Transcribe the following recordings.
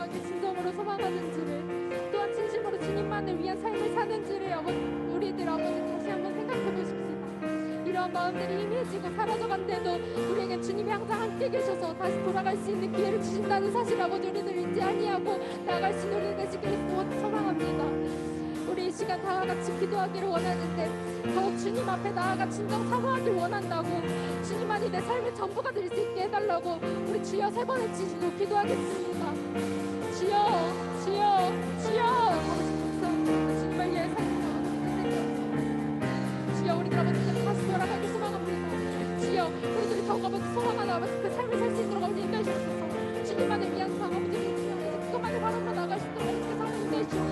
나아가길 진정으로 소망하는지를, 또한 진심으로 주님만을 위한 삶을 사는지를 우리들 아버지 다시 한번 생각해 보십시다. 이러한 마음들이 희미해지고 사라져간데도 우리에게 주님이 항상 함께 계셔서 다시 돌아갈 수 있는 기회를 주신다는 사실 아버지 우리들 잊지 아니하고 나아갈 수 있는 우리 되시기를 소망합니다. 우리 이 시간 다 같이 기도하기를 원하는데 더욱 주님 앞에 나아가 진정 사모하길 원한다고, 주님만이 내 삶의 전부가 될 수 있게 해달라고 우리 주여 3번 외치시고 기도하겠습니다. 주여 주여 주여 하고 싶습니다. 주님을 위해 살며 주여 우리들 아버지 다시 돌아가길 소망합니다. 주여 우리들이 더욱 아버지 소망하는 아버지 그 삶을 살 수 있도록 우리 인도해 주셔서 주님만을 위한 삶 아버지 그것만을 바라며 나갈 수 있도록 그 삶을 인도해 주시고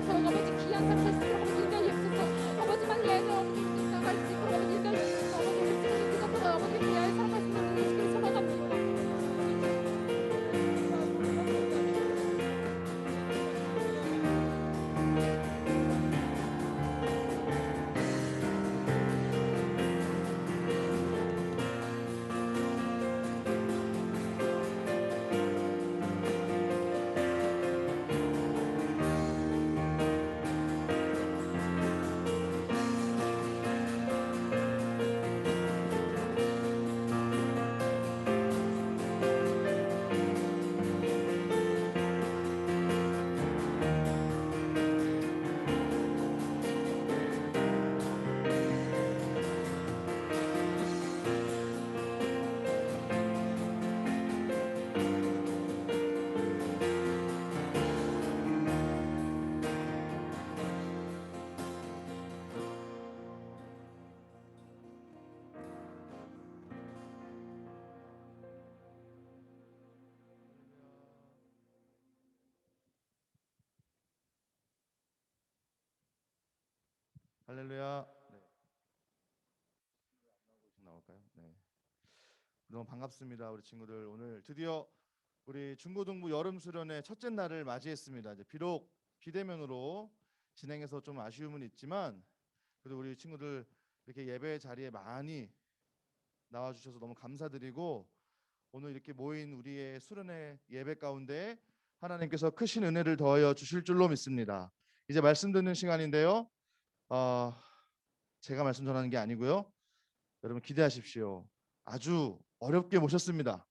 더욱 아버지 귀한 삶 살 수 있도록 아버지 인도해 주셔서 아버지만 위하여 아버지 나갈 수 있도록 아버지 인도해 주셔서 아버지 우리 주님 그것보다 아버지 위하여 살아갈 수 있는 우리 주님 소망합니다. 할렐루야. 네. 나올까요? 네. 너무 반갑습니다, 우리 친구들. 오늘 드디어 우리 중고등부 여름 수련회 첫째 날을 맞이했습니다. 이제 비록 비대면으로 진행해서 좀 아쉬움은 있지만 그래도 우리 친구들 이렇게 예배 자리에 많이 나와 주셔서 너무 감사드리고, 오늘 이렇게 모인 우리의 수련회 예배 가운데 하나님께서 크신 은혜를 더하여 주실 줄로 믿습니다. 이제 말씀 듣는 시간인데요. 제가 말씀 전하는 게 아니고요. 여러분 기대하십시오. 아주 어렵게 모셨습니다.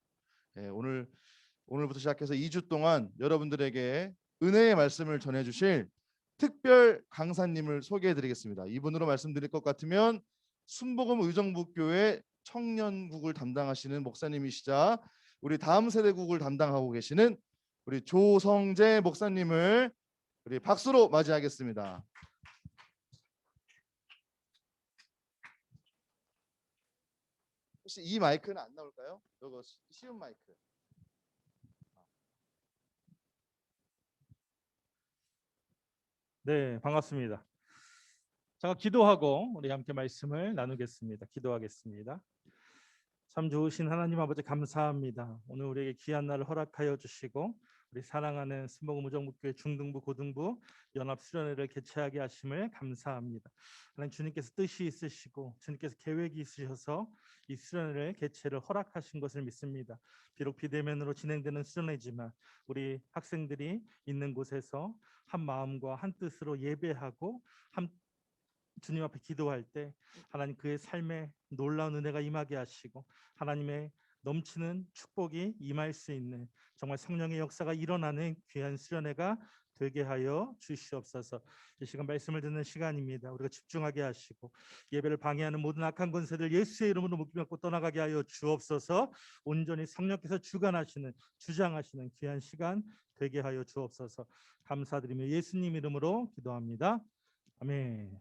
오늘부터 시작해서 2주 동안 여러분들에게 은혜의 말씀을 전해주실 특별 강사님을 소개해드리겠습니다. 이분으로 말씀드릴 것 같으면 순복음 의정부교회 청년국을 담당하시는 목사님이시자 우리 다음 세대국을 담당하고 계시는 우리 조성재 목사님을 우리 박수로 맞이하겠습니다. 혹시 이 마이크는 안 나올까요? 이거 쉬운 마이크. 네, 반갑습니다. 제가 기도하고 우리 함께 말씀을 나누겠습니다. 기도하겠습니다. 참 좋으신 하나님 아버지 감사합니다. 오늘 우리에게 귀한 날을 허락하여 주시고 우리 사랑하는 순복음 의정부교회 중등부 고등부 연합 수련회를 개최하게 하심을 감사합니다. 하나님 주님께서 뜻이 있으시고 주님께서 계획이 있으셔서 이 수련회를 개최를 허락하신 것을 믿습니다. 비록 비대면으로 진행되는 수련회지만 우리 학생들이 있는 곳에서 한 마음과 한 뜻으로 예배하고 주님 앞에 기도할 때 하나님 그의 삶에 놀라운 은혜가 임하게 하시고 하나님의 넘치는 축복이 임할 수 있는 정말 성령의 역사가 일어나는 귀한 수련회가 되게 하여 주시옵소서. 이 시간 말씀을 듣는 시간입니다. 우리가 집중하게 하시고 예배를 방해하는 모든 악한 권세들 예수의 이름으로 묶임받고 떠나가게 하여 주옵소서. 온전히 성령께서 주관하시는 주장하시는 귀한 시간 되게 하여 주옵소서. 감사드리며 예수님 이름으로 기도합니다. 아멘.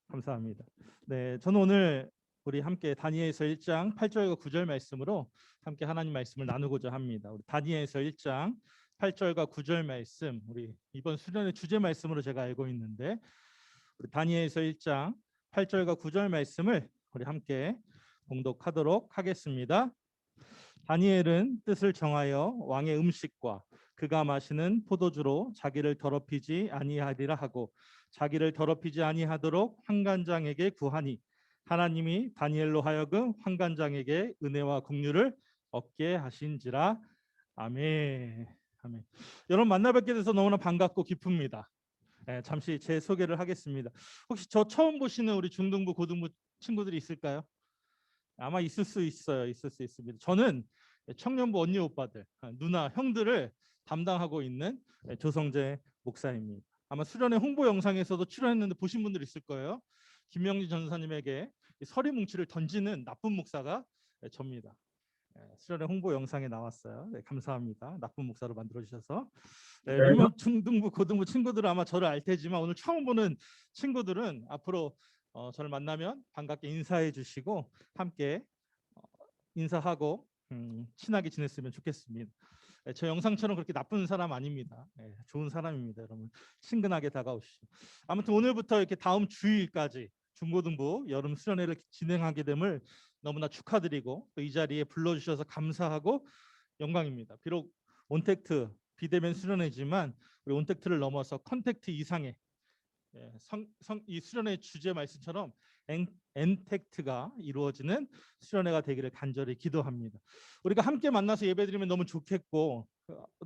감사합니다. 네, 저는 오늘 우리 함께 다니엘서 1장 8절과 9절 말씀으로 함께 하나님 말씀을 나누고자 합니다. 우리 다니엘서 1장 8절과 9절 말씀, 우리 이번 수련의 주제 말씀으로 제가 알고 있는데 우리 다니엘서 1장 8절과 9절 말씀을 우리 함께 봉독하도록 하겠습니다. 다니엘은 뜻을 정하여 왕의 음식과 그가 마시는 포도주로 자기를 더럽히지 아니하리라 하고 자기를 더럽히지 아니하도록 환관장에게 구하니 하나님이 다니엘로 하여금 환관장에게 은혜와 긍휼을 얻게 하신지라. 아멘. 아멘. 여러분 만나 뵙게 돼서 너무나 반갑고 기쁩니다. 잠시 제 소개를 하겠습니다. 혹시 저 처음 보시는 우리 중등부, 고등부 친구들이 있을까요? 아마 있을 수 있어요. 있을 수 있습니다. 저는 청년부 언니 오빠들, 누나, 형들을 담당하고 있는 조성재 목사입니다. 아마 수련회 홍보 영상에서도 출연했는데 보신 분들 있을 거예요. 김명진 전사님에게 서리 뭉치를 던지는 나쁜 목사가 접니다. 수련회 홍보 영상에 나왔어요. 네, 감사합니다. 나쁜 목사로 만들어 주셔서. 몇몇 중등부, 고등부 친구들은 아마 저를 알 테지만 오늘 처음 보는 친구들은 앞으로 저를 만나면 반갑게 인사해 주시고 함께 인사하고 친하게 지냈으면 좋겠습니다. 저 영상처럼 그렇게 나쁜 사람 아닙니다. 좋은 사람입니다. 여러분 친근하게 다가오시죠. 아무튼 오늘부터 이렇게 다음 주일까지 중고등부 여름 수련회를 진행하게 됨을 너무나 축하드리고 또 이 자리에 불러주셔서 감사하고 영광입니다. 비록 온택트 비대면 수련회지만 우리 온택트를 넘어서 컨택트 이상의 이 수련회 주제 말씀처럼 엔택트가 이루어지는 수련회가 되기를 간절히 기도합니다. 우리가 함께 만나서 예배드리면 너무 좋겠고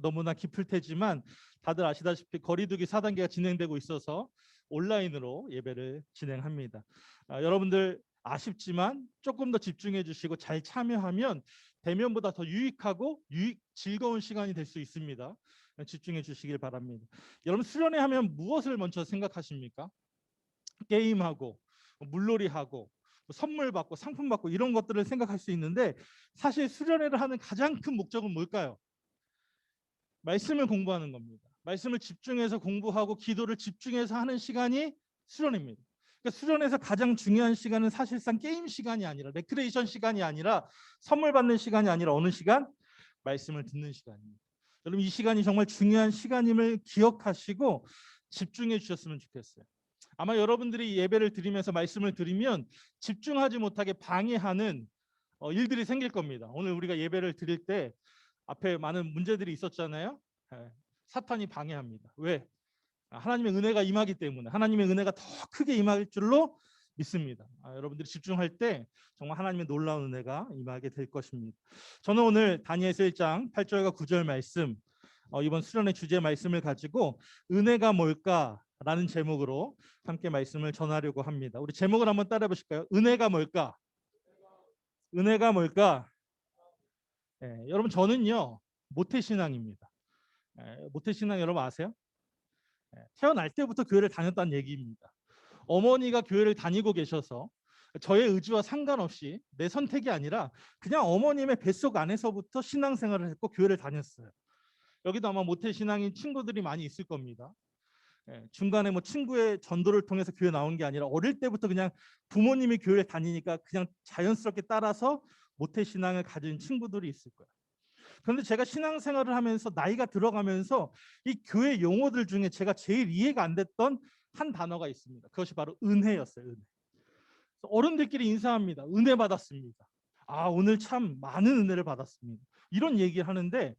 너무나 기쁠 테지만 다들 아시다시피 거리두기 4단계가 진행되고 있어서 온라인으로 예배를 진행합니다. 여러분들 아쉽지만 조금 더 집중해 주시고 잘 참여하면 대면보다 더 유익하고 즐거운 시간이 될 수 있습니다. 집중해 주시길 바랍니다. 여러분 수련회 하면 무엇을 먼저 생각하십니까? 게임하고 물놀이하고 선물 받고 상품 받고 이런 것들을 생각할 수 있는데 사실 수련회를 하는 가장 큰 목적은 뭘까요? 말씀을 공부하는 겁니다. 말씀을 집중해서 공부하고 기도를 집중해서 하는 시간이 수련회입니다. 그러니까 수련회에서 가장 중요한 시간은 사실상 게임 시간이 아니라 레크레이션 시간이 아니라 선물 받는 시간이 아니라 어느 시간? 말씀을 듣는 시간입니다. 여러분 이 시간이 정말 중요한 시간임을 기억하시고 집중해 주셨으면 좋겠어요. 아마 여러분들이 예배를 드리면서 말씀을 드리면 집중하지 못하게 방해하는 일들이 생길 겁니다. 오늘 우리가 예배를 드릴 때 앞에 많은 문제들이 있었잖아요. 사탄이 방해합니다. 왜? 하나님의 은혜가 임하기 때문에 하나님의 은혜가 더 크게 임할 줄로 믿습니다. 여러분들이 집중할 때 정말 하나님의 놀라운 은혜가 임하게 될 것입니다. 저는 오늘 다니엘서 1장 8절과 9절 말씀 이번 수련의 주제 말씀을 가지고 은혜가 뭘까라는 제목으로 함께 말씀을 전하려고 합니다. 우리 제목을 한번 따라 보실까요? 은혜가 뭘까? 은혜가 뭘까? 여러분 저는요 모태신앙입니다. 모태신앙 여러분 아세요? 태어날 때부터 교회를 다녔다는 얘기입니다. 어머니가 교회를 다니고 계셔서 저의 의지와 상관없이 내 선택이 아니라 그냥 어머님의 뱃속 안에서부터 신앙생활을 했고 교회를 다녔어요. 여기도 아마 모태신앙인 친구들이 많이 있을 겁니다. 중간에 뭐 친구의 전도를 통해서 교회 나온 게 아니라 어릴 때부터 그냥 부모님이 교회를 다니니까 그냥 자연스럽게 따라서 모태신앙을 가진 친구들이 있을 거예요. 그런데 제가 신앙생활을 하면서 나이가 들어가면서 이 교회 용어들 중에 제가 제일 이해가 안 됐던 한 단어가 있습니다. 그것이 바로 은혜였어요. 은혜. 어른들끼리 인사합니다. 은혜 받았습니다. 오늘 참 많은 은혜를 받았습니다. 이런 얘기를 하는데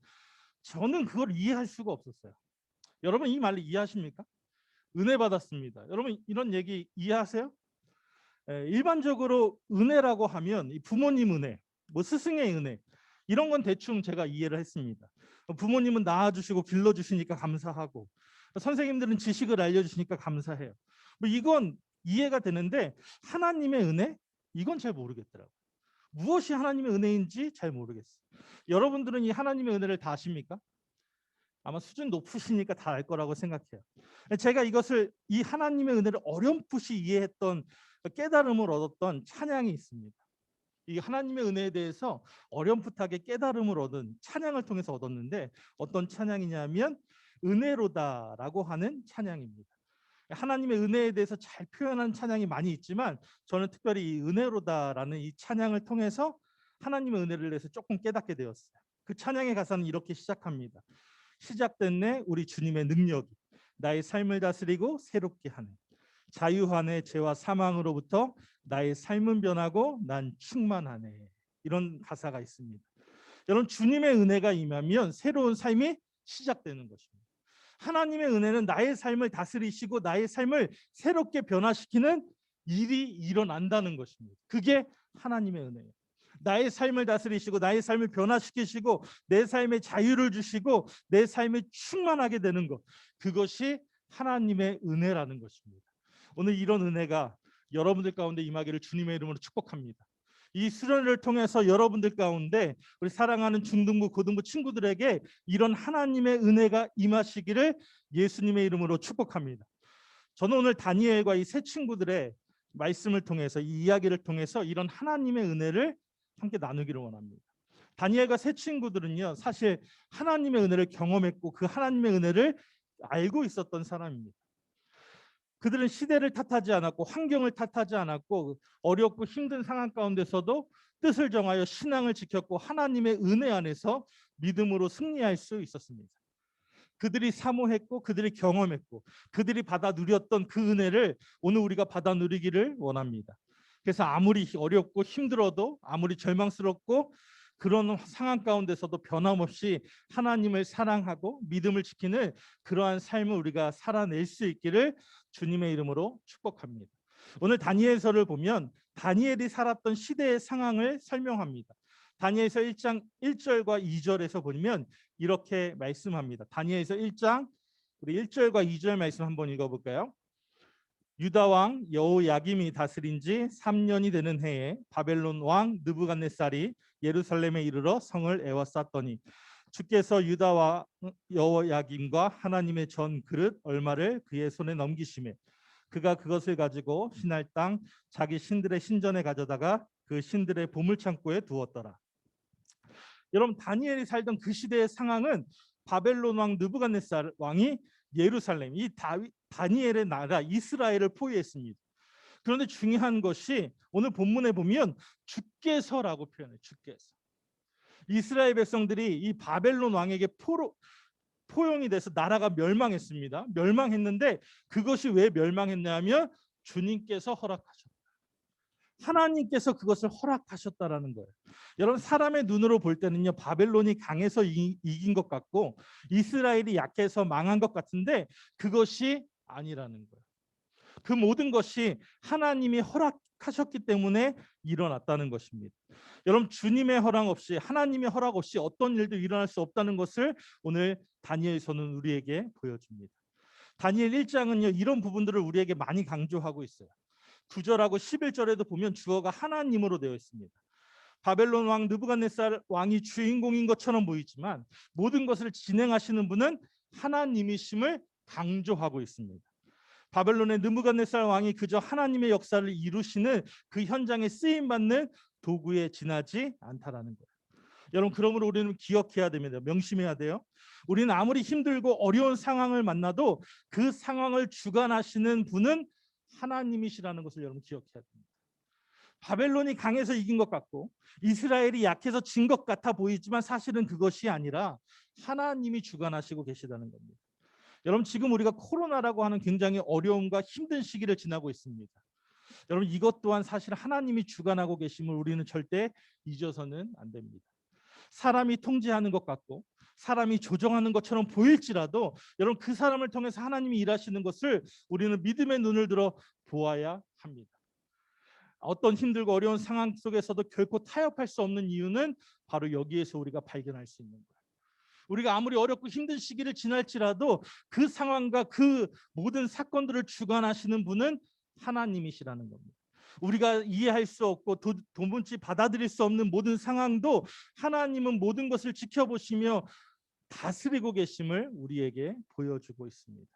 저는 그걸 이해할 수가 없었어요. 여러분 이 말을 이해하십니까? 은혜 받았습니다. 여러분 이런 얘기 이해하세요? 일반적으로 은혜라고 하면 이 부모님 은혜, 뭐 스승의 은혜 이런 건 대충 제가 이해를 했습니다. 부모님은 낳아주시고 길러주시니까 감사하고 선생님들은 지식을 알려주시니까 감사해요. 뭐 이건 이해가 되는데 하나님의 은혜? 이건 잘 모르겠더라고요. 무엇이 하나님의 은혜인지 잘 모르겠어요. 여러분들은 이 하나님의 은혜를 다 아십니까? 아마 수준 높으시니까 다 알 거라고 생각해요. 제가 이 하나님의 은혜를 어렴풋이 이해했던 깨달음을 얻었던 찬양이 있습니다. 이 하나님의 은혜에 대해서 어렴풋하게 깨달음을 얻은 찬양을 통해서 얻었는데 어떤 찬양이냐면 은혜로다라고 하는 찬양입니다. 하나님의 은혜에 대해서 잘 표현하는 찬양이 많이 있지만 저는 특별히 이 은혜로다라는 이 찬양을 통해서 하나님의 은혜를 대해서 조금 깨닫게 되었어요. 그 찬양의 가사는 이렇게 시작합니다. 시작됐네 우리 주님의 능력이 나의 삶을 다스리고 새롭게 하네. 자유하네 죄와 사망으로부터 나의 삶은 변하고 난 충만하네. 이런 가사가 있습니다. 여러분 주님의 은혜가 임하면 새로운 삶이 시작되는 것입니다. 하나님의 은혜는 나의 삶을 다스리시고 나의 삶을 새롭게 변화시키는 일이 일어난다는 것입니다. 그게 하나님의 은혜예요. 나의 삶을 다스리시고 나의 삶을 변화시키시고 내 삶에 자유를 주시고 내 삶에 충만하게 되는 것, 그것이 하나님의 은혜라는 것입니다. 오늘 이런 은혜가 여러분들 가운데 임하기를 주님의 이름으로 축복합니다. 이 수련회를 통해서 여러분들 가운데 우리 사랑하는 중등부 고등부 친구들에게 이런 하나님의 은혜가 임하시기를 예수님의 이름으로 축복합니다. 저는 오늘 다니엘과 이 세 친구들의 말씀을 통해서, 이 이야기를 통해서 이런 하나님의 은혜를 함께 나누기를 원합니다. 다니엘과 세 친구들은요, 사실 하나님의 은혜를 경험했고 그 하나님의 은혜를 알고 있었던 사람입니다. 그들은 시대를 탓하지 않았고 환경을 탓하지 않았고 어렵고 힘든 상황 가운데서도 뜻을 정하여 신앙을 지켰고 하나님의 은혜 안에서 믿음으로 승리할 수 있었습니다. 그들이 사모했고 그들이 경험했고 그들이 받아 누렸던 그 은혜를 오늘 우리가 받아 누리기를 원합니다. 그래서 아무리 어렵고 힘들어도, 아무리 절망스럽고 그런 상황 가운데서도 변함없이 하나님을 사랑하고 믿음을 지키는 그러한 삶을 우리가 살아낼 수 있기를 주님의 이름으로 축복합니다. 오늘 다니엘서를 보면 다니엘이 살았던 시대의 상황을 설명합니다. 다니엘서 1장 1절과 2절에서 보면 이렇게 말씀합니다. 다니엘서 1장 우리 1절과 2절 말씀 한번 읽어볼까요? 유다 왕 여호야김이 다스린 지 3년이 되는 해에 바벨론 왕 느부갓네살이 예루살렘에 이르러 성을 에워쌌더니 주께서 유다 왕 여호야김과 하나님의 전 그릇 얼마를 그의 손에 넘기시매 그가 그것을 가지고 신할 땅 자기 신들의 신전에 가져다가 그 신들의 보물창고에 두었더라. 여러분, 다니엘이 살던 그 시대의 상황은 바벨론 왕 느부갓네살 왕이 예루살렘, 이 다니엘의 나라 이스라엘을 포위했습니다. 그런데 중요한 것이 오늘 본문에 보면 주께서라고 표현해요. 주께서. 이스라엘 백성들이 이 바벨론 왕에게 포용이 돼서 나라가 멸망했습니다. 멸망했는데 그것이 왜 멸망했냐면 주님께서 허락하셨다. 하나님께서 그것을 허락하셨다라는 거예요. 여러분, 사람의 눈으로 볼 때는요, 바벨론이 강해서 이긴 것 같고 이스라엘이 약해서 망한 것 같은데 그것이 아니라는 거예요. 그 모든 것이 하나님이 허락하셨기 때문에 일어났다는 것입니다. 여러분, 주님의 허락 없이, 하나님의 허락 없이 어떤 일도 일어날 수 없다는 것을 오늘 다니엘서는 우리에게 보여줍니다. 다니엘 1장은요, 이런 부분들을 우리에게 많이 강조하고 있어요. 9절하고 11절에도 보면 주어가 하나님으로 되어 있습니다. 바벨론 왕 느부갓네살 왕이 주인공인 것처럼 보이지만 모든 것을 진행하시는 분은 하나님이심을 강조하고 있습니다. 바벨론의 느부갓네살 왕이 그저 하나님의 역사를 이루시는 그 현장에 쓰임받는 도구에 지나지 않다라는 거예요. 여러분, 그러므로 우리는 기억해야 됩니다. 명심해야 돼요. 우리는 아무리 힘들고 어려운 상황을 만나도 그 상황을 주관하시는 분은 하나님이시라는 것을 여러분 기억해야 됩니다. 바벨론이 강해서 이긴 것 같고 이스라엘이 약해서 진 것 같아 보이지만 사실은 그것이 아니라 하나님이 주관하시고 계시다는 겁니다. 여러분, 지금 우리가 코로나라고 하는 굉장히 어려움과 힘든 시기를 지나고 있습니다. 여러분, 이것 또한 사실 하나님이 주관하고 계심을 우리는 절대 잊어서는 안 됩니다. 사람이 통제하는 것 같고 사람이 조정하는 것처럼 보일지라도 여러분, 그 사람을 통해서 하나님이 일하시는 것을 우리는 믿음의 눈을 들어 보아야 합니다. 어떤 힘들고 어려운 상황 속에서도 결코 타협할 수 없는 이유는 바로 여기에서 우리가 발견할 수 있는 거예요. 우리가 아무리 어렵고 힘든 시기를 지날지라도 그 상황과 그 모든 사건들을 주관하시는 분은 하나님이시라는 겁니다. 우리가 이해할 수 없고 도무지 받아들일 수 없는 모든 상황도 하나님은 모든 것을 지켜보시며 다스리고 계심을 우리에게 보여주고 있습니다.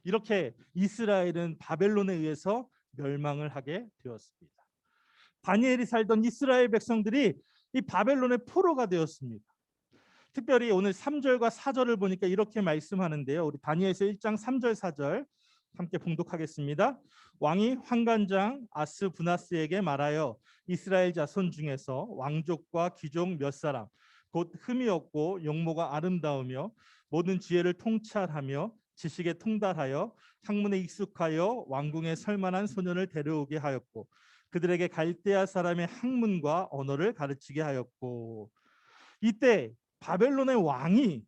이렇게 이스라엘은 바벨론에 의해서 멸망을 하게 되었습니다. 다니엘이 살던 이스라엘 백성들이 이 바벨론의 포로가 되었습니다. 특별히 오늘 3절과 4절을 보니까 이렇게 말씀하는데요. 우리 다니엘서 1장 3절 4절 함께 봉독하겠습니다. 왕이 환관장 아스부나스에게 말하여 이스라엘 자손 중에서 왕족과 귀족 몇 사람 곧 흠이 없고 용모가 아름다우며 모든 지혜를 통찰하며 지식에 통달하여 학문에 익숙하여 왕궁에 설만한 소년을 데려오게 하였고 그들에게 갈대아 사람의 학문과 언어를 가르치게 하였고. 이때 바벨론의 왕이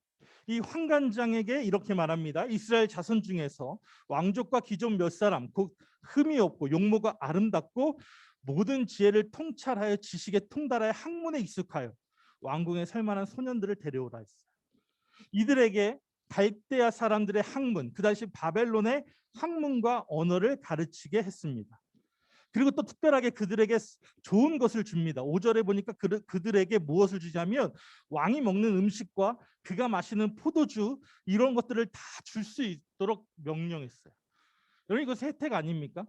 이 환관장에게 이렇게 말합니다. 이스라엘 자손 중에서 왕족과 귀족 몇 사람 곧 흠이 없고 용모가 아름답고 모든 지혜를 통찰하여 지식에 통달하여 학문에 익숙하여 왕궁에 살 만한 소년들을 데려오라 했어요. 이들에게 갈대아 사람들의 학문, 그 당시 바벨론의 학문과 언어를 가르치게 했습니다. 그리고 또 특별하게 그들에게 좋은 것을 줍니다. 5절에 보니까 그들에게 무엇을 주냐면 왕이 먹는 음식과 그가 마시는 포도주 이런 것들을 다 줄 수 있도록 명령했어요. 여러분 이거 혜택 아닙니까?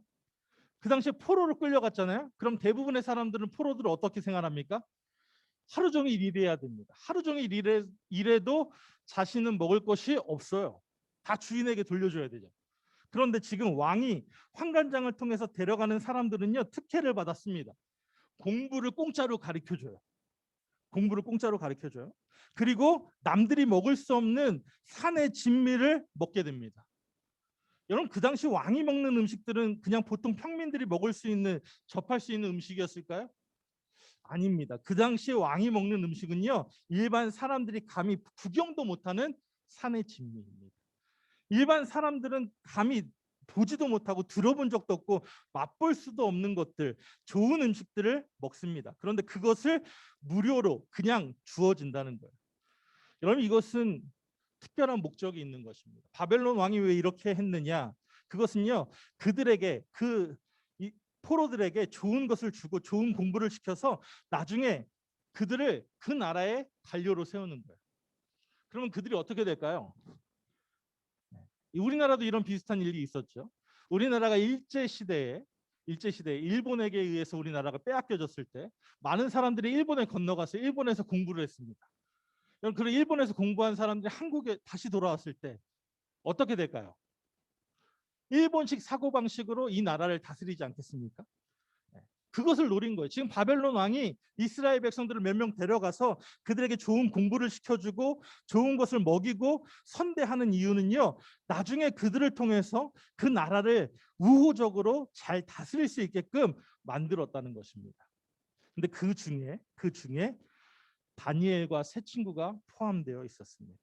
그 당시에 포로로 끌려갔잖아요. 그럼 대부분의 사람들은 포로들을 어떻게 생활합니까? 하루 종일 일해야 됩니다. 하루 종일 일해도 자신은 먹을 것이 없어요. 다 주인에게 돌려줘야 되죠. 그런데 지금 왕이 환관장을 통해서 데려가는 사람들은요 특혜를 받았습니다. 공부를 공짜로 가르쳐줘요. 공부를 공짜로 가르쳐줘요. 그리고 남들이 먹을 수 없는 산의 진미를 먹게 됩니다. 여러분 그 당시 왕이 먹는 음식들은 그냥 보통 평민들이 먹을 수 있는 접할 수 있는 음식이었을까요? 아닙니다. 그 당시 왕이 먹는 음식은요 일반 사람들이 감히 구경도 못하는 산의 진미입니다. 일반 사람들은 감히 보지도 못하고 들어본 적도 없고 맛볼 수도 없는 것들, 좋은 음식들을 먹습니다. 그런데 그것을 무료로 그냥 주어진다는 거예요. 여러분 이것은 특별한 목적이 있는 것입니다. 바벨론 왕이 왜 이렇게 했느냐? 그것은요 그들에게 이 포로들에게 좋은 것을 주고 좋은 공부를 시켜서 나중에 그들을 그 나라의 관료로 세우는 거예요. 그러면 그들이 어떻게 될까요? 우리나라도 이런 비슷한 일이 있었죠. 우리나라가 일제시대에 일본에게 의해서 우리나라가 빼앗겨졌을 때 많은 사람들이 일본에 건너가서 일본에서 공부를 했습니다. 그럼 일본에서 공부한 사람들이 한국에 다시 돌아왔을 때 어떻게 될까요? 일본식 사고방식으로 이 나라를 다스리지 않겠습니까? 그것을 노린 거예요. 지금 바벨론 왕이 이스라엘 백성들을 몇 명 데려가서 그들에게 좋은 공부를 시켜주고 좋은 것을 먹이고 선대하는 이유는요. 나중에 그들을 통해서 그 나라를 우호적으로 잘 다스릴 수 있게끔 만들었다는 것입니다. 근데 그 중에 다니엘과 세 친구가 포함되어 있었습니다.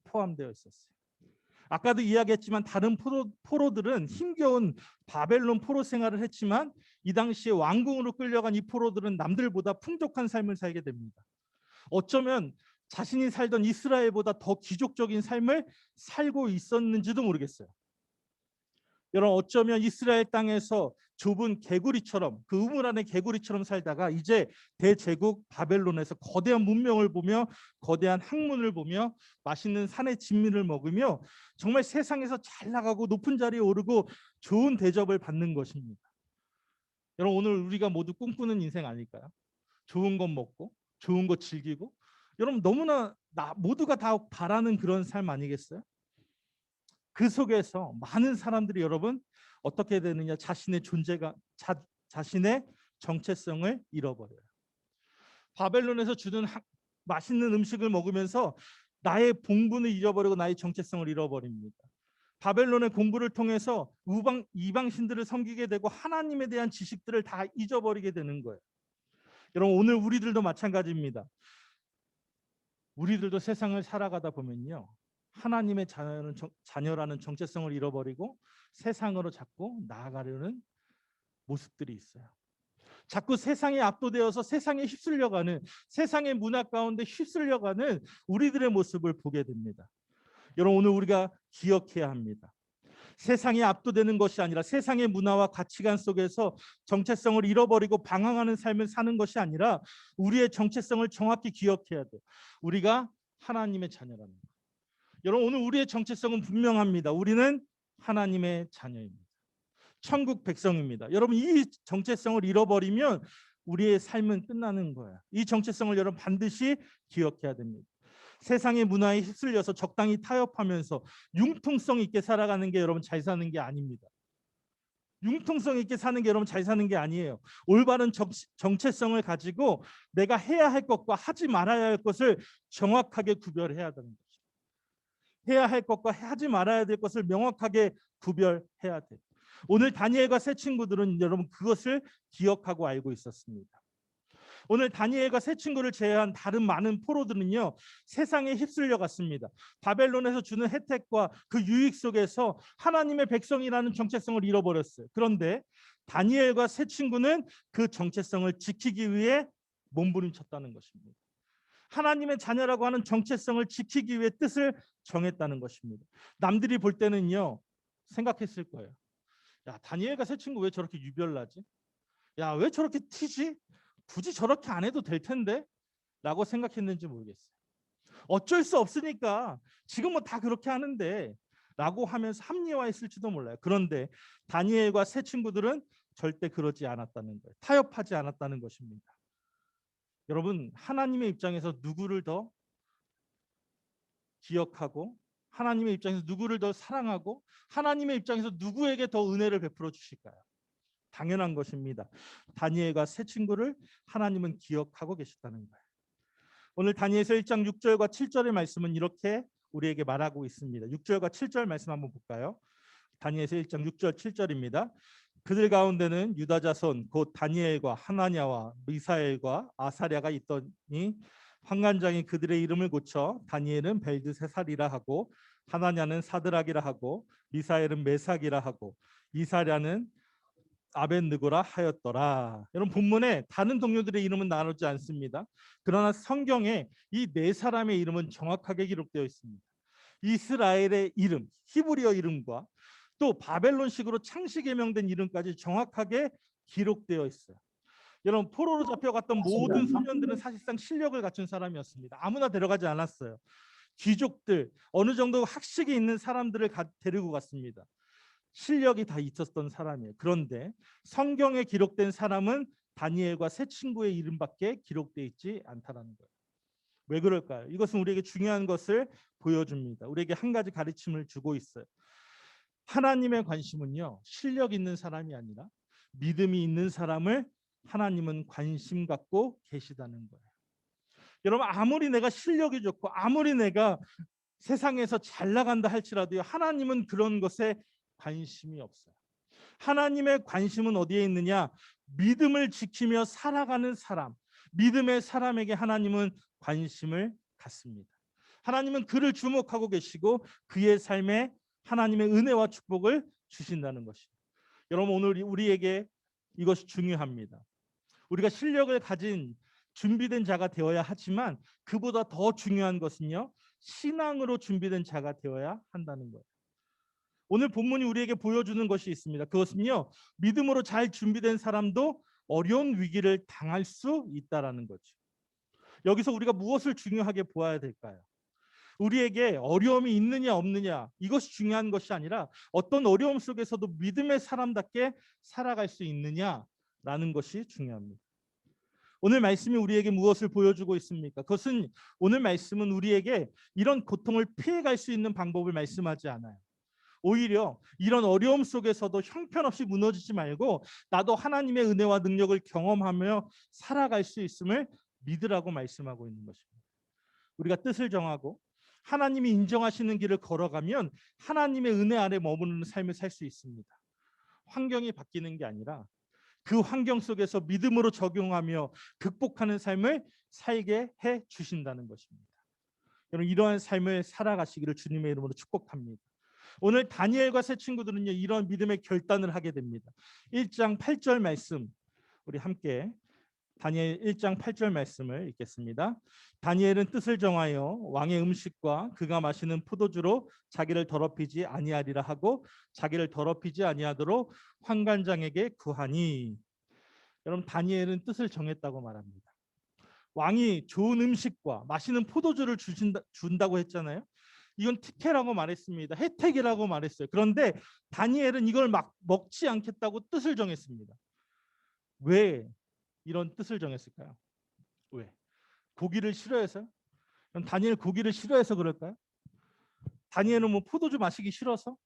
포함되어 있었어요. 아까도 이야기했지만 다른 포로들은 힘겨운 바벨론 포로 생활을 했지만 이 당시에 왕궁으로 끌려간 이 포로들은 남들보다 풍족한 삶을 살게 됩니다. 어쩌면 자신이 살던 이스라엘보다 더 귀족적인 삶을 살고 있었는지도 모르겠어요. 여러분 어쩌면 이스라엘 땅에서 좁은 개구리처럼 그 우물 안의 개구리처럼 살다가 이제 대제국 바벨론에서 거대한 문명을 보며 거대한 학문을 보며 맛있는 산의 진미를 먹으며 정말 세상에서 잘 나가고 높은 자리에 오르고 좋은 대접을 받는 것입니다. 여러분 오늘 우리가 모두 꿈꾸는 인생 아닐까요? 좋은 것 먹고 좋은 것 즐기고 여러분 너무나 모두가 다 바라는 그런 삶 아니겠어요? 그 속에서 많은 사람들이 여러분 어떻게 되느냐 자신의 존재가 자신의 정체성을 잃어버려요. 바벨론에서 주는 맛있는 음식을 먹으면서 나의 본분을 잃어버리고 나의 정체성을 잃어버립니다. 바벨론의 공부를 통해서 이방신들을 섬기게 되고 하나님에 대한 지식들을 다 잊어버리게 되는 거예요. 여러분 오늘 우리들도 마찬가지입니다. 우리들도 세상을 살아가다 보면요. 하나님의 자녀라는 정체성을 잃어버리고 세상으로 자꾸 나아가려는 모습들이 있어요. 자꾸 세상에 압도되어서 세상에 휩쓸려가는 세상의 문화 가운데 휩쓸려가는 우리들의 모습을 보게 됩니다. 여러분 오늘 우리가 기억해야 합니다. 세상에 압도되는 것이 아니라 세상의 문화와 가치관 속에서 정체성을 잃어버리고 방황하는 삶을 사는 것이 아니라 우리의 정체성을 정확히 기억해야 돼요. 우리가 하나님의 자녀라는 것. 여러분 오늘 우리의 정체성은 분명합니다. 우리는 하나님의 자녀입니다. 천국 백성입니다. 여러분 이 정체성을 잃어버리면 우리의 삶은 끝나는 거예요. 이 정체성을 여러분 반드시 기억해야 됩니다. 세상의 문화에 휩쓸려서 적당히 타협하면서 융통성 있게 살아가는 게 여러분 잘 사는 게 아닙니다. 융통성 있게 사는 게 여러분 잘 사는 게 아니에요. 올바른 정체성을 가지고 내가 해야 할 것과 하지 말아야 할 것을 정확하게 구별해야 되는 거죠. 해야 할 것과 하지 말아야 될 것을 명확하게 구별해야 돼요. 오늘 다니엘과 세 친구들은 여러분 그것을 기억하고 알고 있었습니다. 오늘 다니엘과 세 친구를 제외한 다른 많은 포로들은요 세상에 휩쓸려 갔습니다. 바벨론에서 주는 혜택과 그 유익 속에서 하나님의 백성이라는 정체성을 잃어버렸어요. 그런데 다니엘과 세 친구는 그 정체성을 지키기 위해 몸부림쳤다는 것입니다. 하나님의 자녀라고 하는 정체성을 지키기 위해 뜻을 정했다는 것입니다. 남들이 볼 때는요, 생각했을 거예요. 야, 다니엘과 세 친구 왜 저렇게 유별나지? 야, 왜 저렇게 튀지? 굳이 저렇게 안 해도 될 텐데? 라고 생각했는지 모르겠어요. 어쩔 수 없으니까 지금 뭐 다 그렇게 하는데 라고 하면서 합리화했을지도 몰라요. 그런데 다니엘과 세 친구들은 절대 그러지 않았다는 거예요. 타협하지 않았다는 것입니다. 여러분, 하나님의 입장에서 누구를 더 기억하고, 하나님의 입장에서 누구를 더 사랑하고, 하나님의 입장에서 누구에게 더 은혜를 베풀어 주실까요? 당연한 것입니다. 다니엘과 세 친구를 하나님은 기억하고 계셨다는 거예요. 오늘 다니엘서 1장 6절과 7절의 말씀은 이렇게 우리에게 말하고 있습니다. 6절과 7절 말씀 한번 볼까요? 다니엘서 1장 6절 7절입니다. 그들 가운데는 유다 자손 곧 다니엘과 하나냐와 미사엘과 아사랴가 있더니 환관장이 그들의 이름을 고쳐 다니엘은 벨드세살이라 하고 하나냐는 사드락이라 하고 미사엘은 메삭이라 하고 이사랴는 아벤느고라 하였더라. 여러분, 본문에 다른 동료들의 이름은 나누지 않습니다. 그러나 성경에 이 네 사람의 이름은 정확하게 기록되어 있습니다. 이스라엘의 이름, 히브리어 이름과 또 바벨론식으로 창시 개명된 이름까지 정확하게 기록되어 있어요. 여러분, 포로로 잡혀갔던 모든 소년들은 사실상 실력을 갖춘 사람이었습니다. 아무나 데려가지 않았어요. 귀족들, 어느 정도 학식이 있는 사람들을 데리고 갔습니다. 실력이 다 있었던 사람이에요. 그런데 성경에 기록된 사람은 다니엘과 세 친구의 이름밖에 기록되어 있지 않다라는 거예요. 왜 그럴까요? 이것은 우리에게 중요한 것을 보여줍니다. 우리에게 한 가지 가르침을 주고 있어요. 하나님의 관심은요, 실력 있는 사람이 아니라 믿음이 있는 사람을 하나님은 관심 갖고 계시다는 거예요. 여러분, 아무리 내가 실력이 좋고 아무리 내가 세상에서 잘 나간다 할지라도요, 하나님은 그런 것에 관심이 없어요. 하나님의 관심은 어디에 있느냐? 믿음을 지키며 살아가는 사람, 믿음의 사람에게 하나님은 관심을 갖습니다. 하나님은 그를 주목하고 계시고 그의 삶에 하나님의 은혜와 축복을 주신다는 것이죠. 여러분, 오늘 우리에게 이것이 중요합니다. 우리가 실력을 가진 준비된 자가 되어야 하지만 그보다 더 중요한 것은요, 신앙으로 준비된 자가 되어야 한다는 거예요. 오늘 본문이 우리에게 보여주는 것이 있습니다. 그것은요, 믿음으로 잘 준비된 사람도 어려운 위기를 당할 수 있다라는 거죠. 여기서 우리가 무엇을 중요하게 보아야 될까요? 우리에게 어려움이 있느냐 없느냐 이것이 중요한 것이 아니라 어떤 어려움 속에서도 믿음의 사람답게 살아갈 수 있느냐라는 것이 중요합니다. 오늘 말씀이 우리에게 무엇을 보여주고 있습니까? 그것은 오늘 말씀은 우리에게 이런 고통을 피해갈 수 있는 방법을 말씀하지 않아요. 오히려 이런 어려움 속에서도 형편없이 무너지지 말고 나도 하나님의 은혜와 능력을 경험하며 살아갈 수 있음을 믿으라고 말씀하고 있는 것입니다. 우리가 뜻을 정하고 하나님이 인정하시는 길을 걸어가면 하나님의 은혜 아래 머무르는 삶을 살 수 있습니다. 환경이 바뀌는 게 아니라 그 환경 속에서 믿음으로 적용하며 극복하는 삶을 살게 해 주신다는 것입니다. 여러분, 이러한 삶을 살아가시기를 주님의 이름으로 축복합니다. 오늘 다니엘과 세 친구들은요, 이런 믿음의 결단을 하게 됩니다. 1장 8절 말씀 우리 함께 다니엘 1장 8절 말씀을 읽겠습니다. 다니엘은 뜻을 정하여 왕의 음식과 그가 마시는 포도주로 자기를 더럽히지 아니하리라 하고 자기를 더럽히지 아니하도록 환관장에게 구하니. 여러분, 다니엘은 뜻을 정했다고 말합니다. 왕이 좋은 음식과 마시는 포도주를 준다고 했잖아요. 이건 특혜라고 말했습니다. 혜택이라고 말했어요. 그런데 다니엘은 이걸 막 먹지 않겠다고 뜻을 정했습니다. 왜 이런 뜻을 정했을까요? 왜? 고기를 싫어해서요? 그럼 다니엘 고기를 싫어해서 그럴까요? 다니엘은 뭐 포도주 마시기 싫어서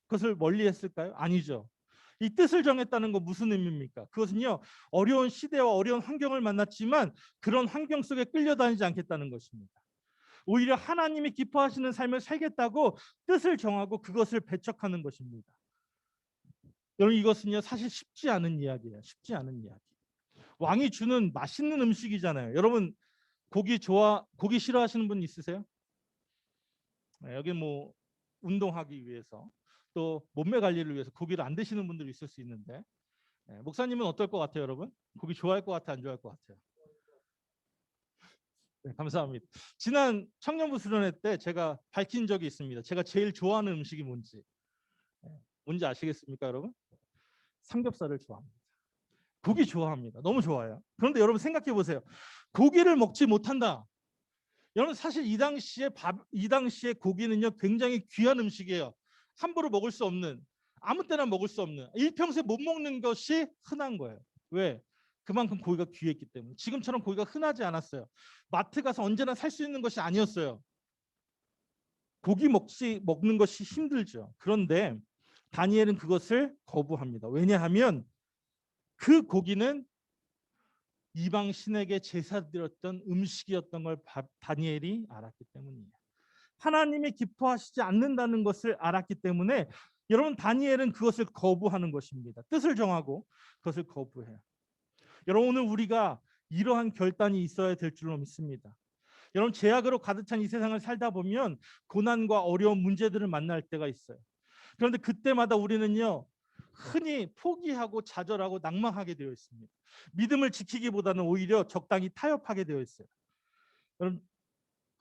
그것을 멀리 했을까요? 아니죠. 이 뜻을 정했다는 거 무슨 의미입니까? 그것은요, 어려운 시대와 어려운 환경을 만났지만 그런 환경 속에 끌려다니지 않겠다는 것입니다. 오히려 하나님이 기뻐하시는 삶을 살겠다고 뜻을 정하고 그것을 배척하는 것입니다. 여러분, 이것은요, 사실 쉽지 않은 이야기예요. 쉽지 않은 이야기. 왕이 주는 맛있는 음식이잖아요. 여러분, 고기 싫어하시는 분 있으세요? 네, 여기 뭐 운동하기 위해서 또 몸매 관리를 위해서 고기를 안 드시는 분들이 있을 수 있는데 목사님은 어떨 것 같아요, 여러분? 고기 좋아할 것 같아, 안 좋아할 것 같아요? 네, 감사합니다. 지난 청년부 수련회 때 제가 밝힌 적이 있습니다. 제가 제일 좋아하는 음식이 뭔지. 뭔지 아시겠습니까, 여러분? 삼겹살을 좋아합니다. 고기 좋아합니다. 너무 좋아요. 그런데 여러분 생각해 보세요. 고기를 먹지 못한다. 여러분 사실 이 당시에 고기는요 굉장히 귀한 음식이에요. 함부로 먹을 수 없는, 아무 때나 먹을 수 없는, 일평생 못 먹는 것이 흔한 거예요. 왜? 그만큼 고기가 귀했기 때문에. 지금처럼 고기가 흔하지 않았어요. 마트 가서 언제나 살 수 있는 것이 아니었어요. 고기 먹는 것이 힘들죠. 그런데 다니엘은 그것을 거부합니다. 왜냐하면 그 고기는 이방 신에게 제사 드렸던 음식이었던 걸 다니엘이 알았기 때문이에요. 하나님이 기뻐하시지 않는다는 것을 알았기 때문에 여러분 다니엘은 그것을 거부하는 것입니다. 뜻을 정하고 그것을 거부해요. 여러분 오늘 우리가 이러한 결단이 있어야 될 줄로 믿습니다. 여러분 죄악으로 가득 찬 이 세상을 살다 보면 고난과 어려운 문제들을 만날 때가 있어요. 그런데 그때마다 우리는요 흔히 포기하고 좌절하고 낭망하게 되어 있습니다. 믿음을 지키기보다는 오히려 적당히 타협하게 되어 있어요. 여러분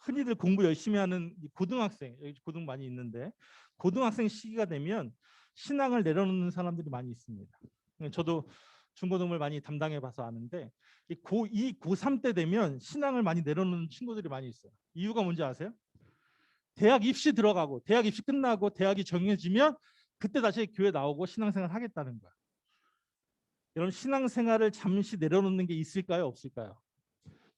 흔히들 공부 열심히 하는 고등학생, 여기 고등 많이 있는데 고등학생 시기가 되면 신앙을 내려놓는 사람들이 많이 있습니다. 저도 중고등부를 많이 담당해 봐서 아는데 고3 때 되면 신앙을 많이 내려놓는 친구들이 많이 있어요. 이유가 뭔지 아세요? 대학 입시 들어가고 대학 입시 끝나고 대학이 정해지면 그때 다시 교회 나오고 신앙생활 하겠다는 거야. 여러분 신앙생활을 잠시 내려놓는 게 있을까요? 없을까요?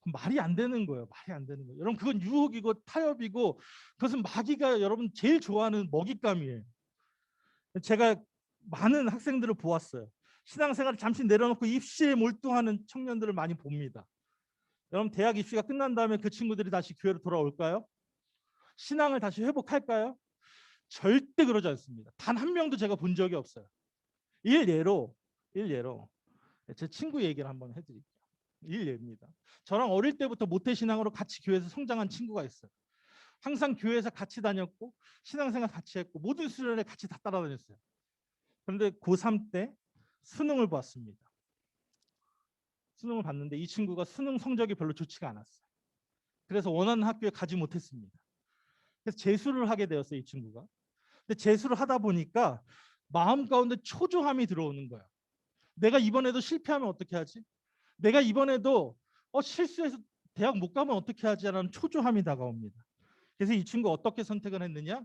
말이 안 되는 거예요. 말이 안 되는 거예요. 여러분 그건 유혹이고 타협이고 그것은 마귀가 여러분 제일 좋아하는 먹잇감이에요. 제가 많은 학생들을 보았어요. 신앙생활을 잠시 내려놓고 입시에 몰두하는 청년들을 많이 봅니다. 여러분 대학 입시가 끝난 다음에 그 친구들이 다시 교회로 돌아올까요? 신앙을 다시 회복할까요? 절대 그러지 않습니다. 단 한 명도 제가 본 적이 없어요. 일예로 제 친구 얘기를 한번 해드릴게요. 일예입니다. 저랑 어릴 때부터 모태신앙으로 같이 교회에서 성장한 친구가 있어요. 항상 교회에서 같이 다녔고 신앙생활 같이 했고 모든 수련회 같이 다 따라다녔어요. 그런데 고3 때 수능을 봤습니다. 수능을 봤는데 이 친구가 수능 성적이 별로 좋지가 않았어요. 그래서 원하는 학교에 가지 못했습니다. 그래서 재수를 하게 되었어요, 이 친구가. 근데 재수를 하다 보니까 마음 가운데 초조함이 들어오는 거예요. 내가 이번에도 실패하면 어떻게 하지? 내가 이번에도 실수해서 대학 못 가면 어떻게 하지라는 초조함이 다가옵니다. 그래서 이 친구 어떻게 선택을 했느냐?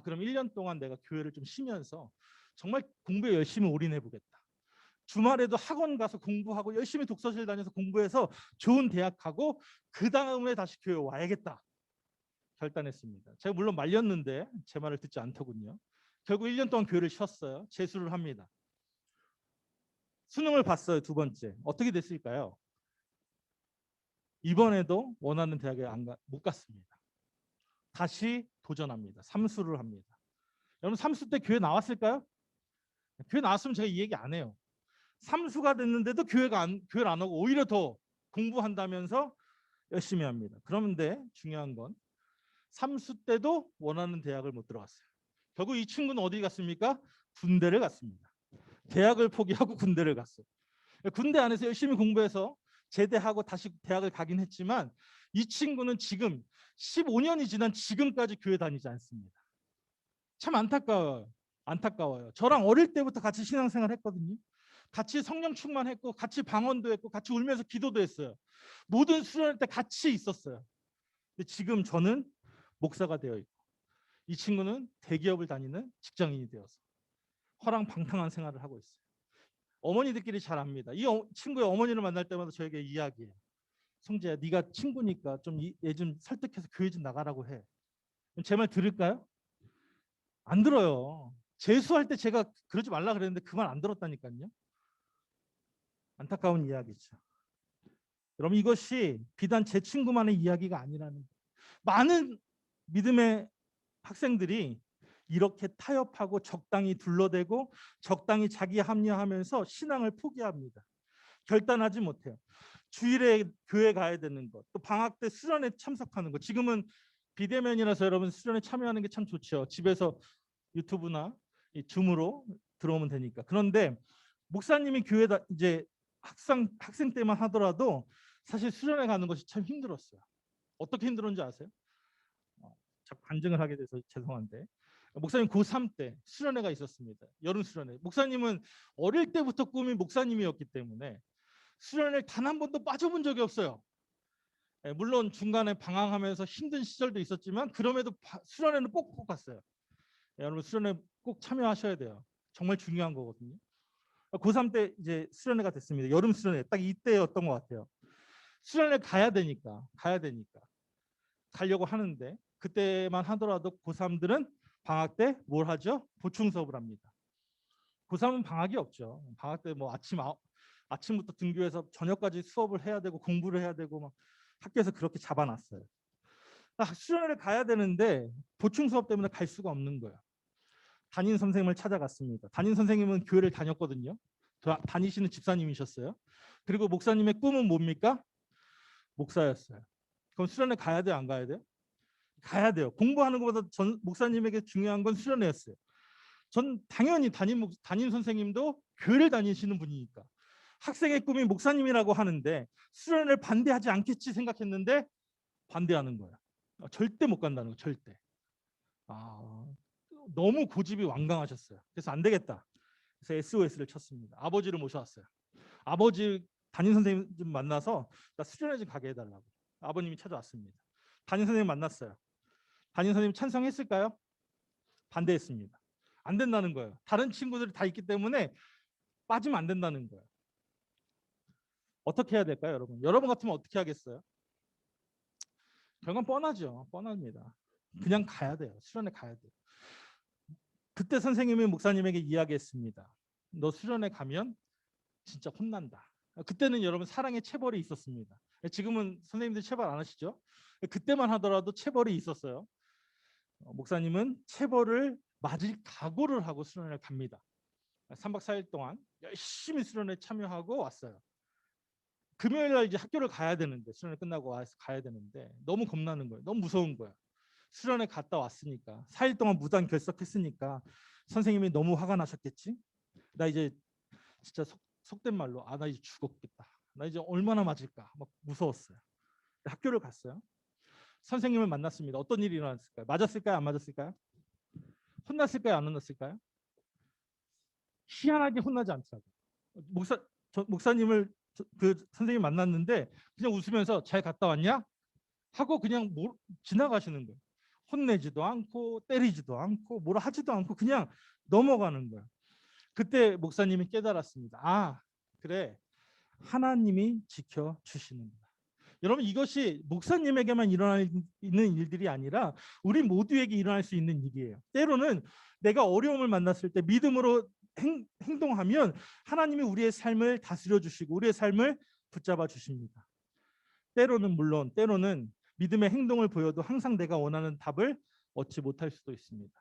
그럼 1년 동안 내가 교회를 좀 쉬면서 정말 공부에 열심히 올인해 보겠다. 주말에도 학원 가서 공부하고 열심히 독서실 다녀서 공부해서 좋은 대학 가고 그 다음에 다시 교회 와야겠다. 결단했습니다. 제가 물론 말렸는데 제 말을 듣지 않더군요. 결국 1년 동안 교회를 쉬었어요. 재수를 합니다. 수능을 봤어요. 두 번째. 어떻게 됐을까요? 이번에도 원하는 대학에 못 갔습니다. 다시 도전합니다. 삼수를 합니다. 여러분 삼수 때 교회 나왔을까요? 교회 나왔으면 제가 이 얘기 안 해요. 삼수가 됐는데도 교회를 안 오고 오히려 더 공부한다면서 열심히 합니다. 그런데 중요한 건 삼수 때도 원하는 대학을 못 들어갔어요. 결국 이 친구는 어디 갔습니까? 군대를 갔습니다. 대학을 포기하고 군대를 갔어요. 군대 안에서 열심히 공부해서 제대하고 다시 대학을 가긴 했지만 이 친구는 지금 15년이 지난 지금까지 교회 다니지 않습니다. 참 안타까워요. 저랑 어릴 때부터 같이 신앙생활 했거든요. 같이 성령 충만했고 같이 방언도 했고 같이 울면서 기도도 했어요. 모든 수련회 때 같이 있었어요. 근데 지금 저는 목사가 되어 있고 이 친구는 대기업을 다니는 직장인이 되어서 허랑방탕한 생활을 하고 있어요. 어머니들끼리 잘 압니다. 이 친구의 어머니를 만날 때마다 저에게 이야기해요. 성재야, 네가 친구니까 좀 얘 좀 설득해서 교회 좀 나가라고 해. 제 말 들을까요? 안 들어요. 재수할 때 제가 그러지 말라 그랬는데 그 말 안 들었다니까요. 안타까운 이야기죠. 여러분 이것이 비단 제 친구만의 이야기가 아니라는 거예요. 많은 믿음의 학생들이 이렇게 타협하고 적당히 둘러대고 적당히 자기 합리화하면서 신앙을 포기합니다. 결단하지 못해요. 주일에 교회 가야 되는 것, 또 방학 때 수련회 참석하는 것. 지금은 비대면이라서 여러분 수련회 참여하는 게 참 좋죠. 집에서 유튜브나 이 줌으로 들어오면 되니까. 그런데 목사님이 교회다 이제 학생 때만 하더라도 사실 수련회 가는 것이 참 힘들었어요. 어떻게 힘들었는지 아세요? 자꾸 간증을 하게 돼서 죄송한데 목사님 고3 때 수련회가 있었습니다. 여름 수련회. 목사님은 어릴 때부터 꿈이 목사님이었기 때문에 수련회를 단 한 번도 빠져본 적이 없어요. 물론 중간에 방황하면서 힘든 시절도 있었지만 그럼에도 수련회는 꼭 갔어요. 여러분 수련회 꼭 참여하셔야 돼요. 정말 중요한 거거든요. 고3 때 이제 수련회가 됐습니다. 여름 수련회 딱 이때였던 것 같아요. 수련회 가야 되니까 가려고 하는데 그때만 하더라도 고3들은 방학 때 뭘 하죠? 보충 수업을 합니다. 고3은 방학이 없죠. 방학 때 뭐 아침부터 등교해서 저녁까지 수업을 해야 되고 공부를 해야 되고 막 학교에서 그렇게 잡아놨어요. 수련회를 가야 되는데 보충 수업 때문에 갈 수가 없는 거예요. 담임 선생님을 찾아갔습니다. 담임 선생님은 교회를 다녔거든요. 다니시는 집사님이셨어요. 그리고 목사님의 꿈은 뭡니까? 목사였어요. 그럼 수련회 가야 돼요? 안 가야 돼요? 가야 돼요. 공부하는 것보다 목사님에게 중요한 건 수련회였어요. 전 당연히 담임 선생님도 교회를 다니시는 분이니까 학생의 꿈이 목사님이라고 하는데 수련회를 반대하지 않겠지 생각했는데 반대하는 거예요. 절대 못 간다는 거, 절대. 너무 고집이 완강하셨어요. 그래서 안 되겠다. 그래서 SOS를 쳤습니다. 아버지를 모셔왔어요. 아버지 담임 선생님 좀 만나서 나 수련회 좀 가게 해달라고. 아버님이 찾아왔습니다. 담임 선생님 만났어요. 담임 선생님 찬성했을까요? 반대했습니다. 안 된다는 거예요. 다른 친구들이 다 있기 때문에 빠지면 안 된다는 거예요. 어떻게 해야 될까요, 여러분? 여러분 같으면 어떻게 하겠어요? 결과는 뻔하죠. 뻔합니다. 그냥 가야 돼요. 수련회 가야 돼요. 그때 선생님이 목사님에게 이야기했습니다. 너 수련회 가면 진짜 혼난다. 그때는 여러분 사랑의 체벌이 있었습니다. 지금은 선생님들 체벌 안 하시죠? 그때만 하더라도 체벌이 있었어요. 목사님은 체벌을 맞을 각오를 하고 수련회를 갑니다. 3박 4일 동안 열심히 수련회에 참여하고 왔어요. 금요일 날 이제 학교를 가야 되는데 수련회 끝나고 와서 가야 되는데 너무 겁나는 거예요. 너무 무서운 거예요. 수련회 갔다 왔으니까 4일 동안 무단 결석했으니까 선생님이 너무 화가 나셨겠지. 나 이제 진짜 속된 말로 나 이제 죽었겠다. 나 이제 얼마나 맞을까 막 무서웠어요. 학교를 갔어요. 선생님을 만났습니다. 어떤 일이 일어났을까요? 맞았을까요? 안 맞았을까요? 혼났을까요? 안 혼났을까요? 희한하게 혼나지 않더라고요. 목사님을 그 선생님 만났는데 그냥 웃으면서 잘 갔다 왔냐? 하고 그냥 지나가시는 거예요. 혼내지도 않고 때리지도 않고 뭐라 하지도 않고 그냥 넘어가는 거예요. 그때 목사님이 깨달았습니다. 그래, 하나님이 지켜주시는구나. 여러분 이것이 목사님에게만 일어나는 일들이 아니라 우리 모두에게 일어날 수 있는 일이에요. 때로는 내가 어려움을 만났을 때 믿음으로 행동하면 하나님이 우리의 삶을 다스려 주시고 우리의 삶을 붙잡아 주십니다. 때로는 믿음의 행동을 보여도 항상 내가 원하는 답을 얻지 못할 수도 있습니다.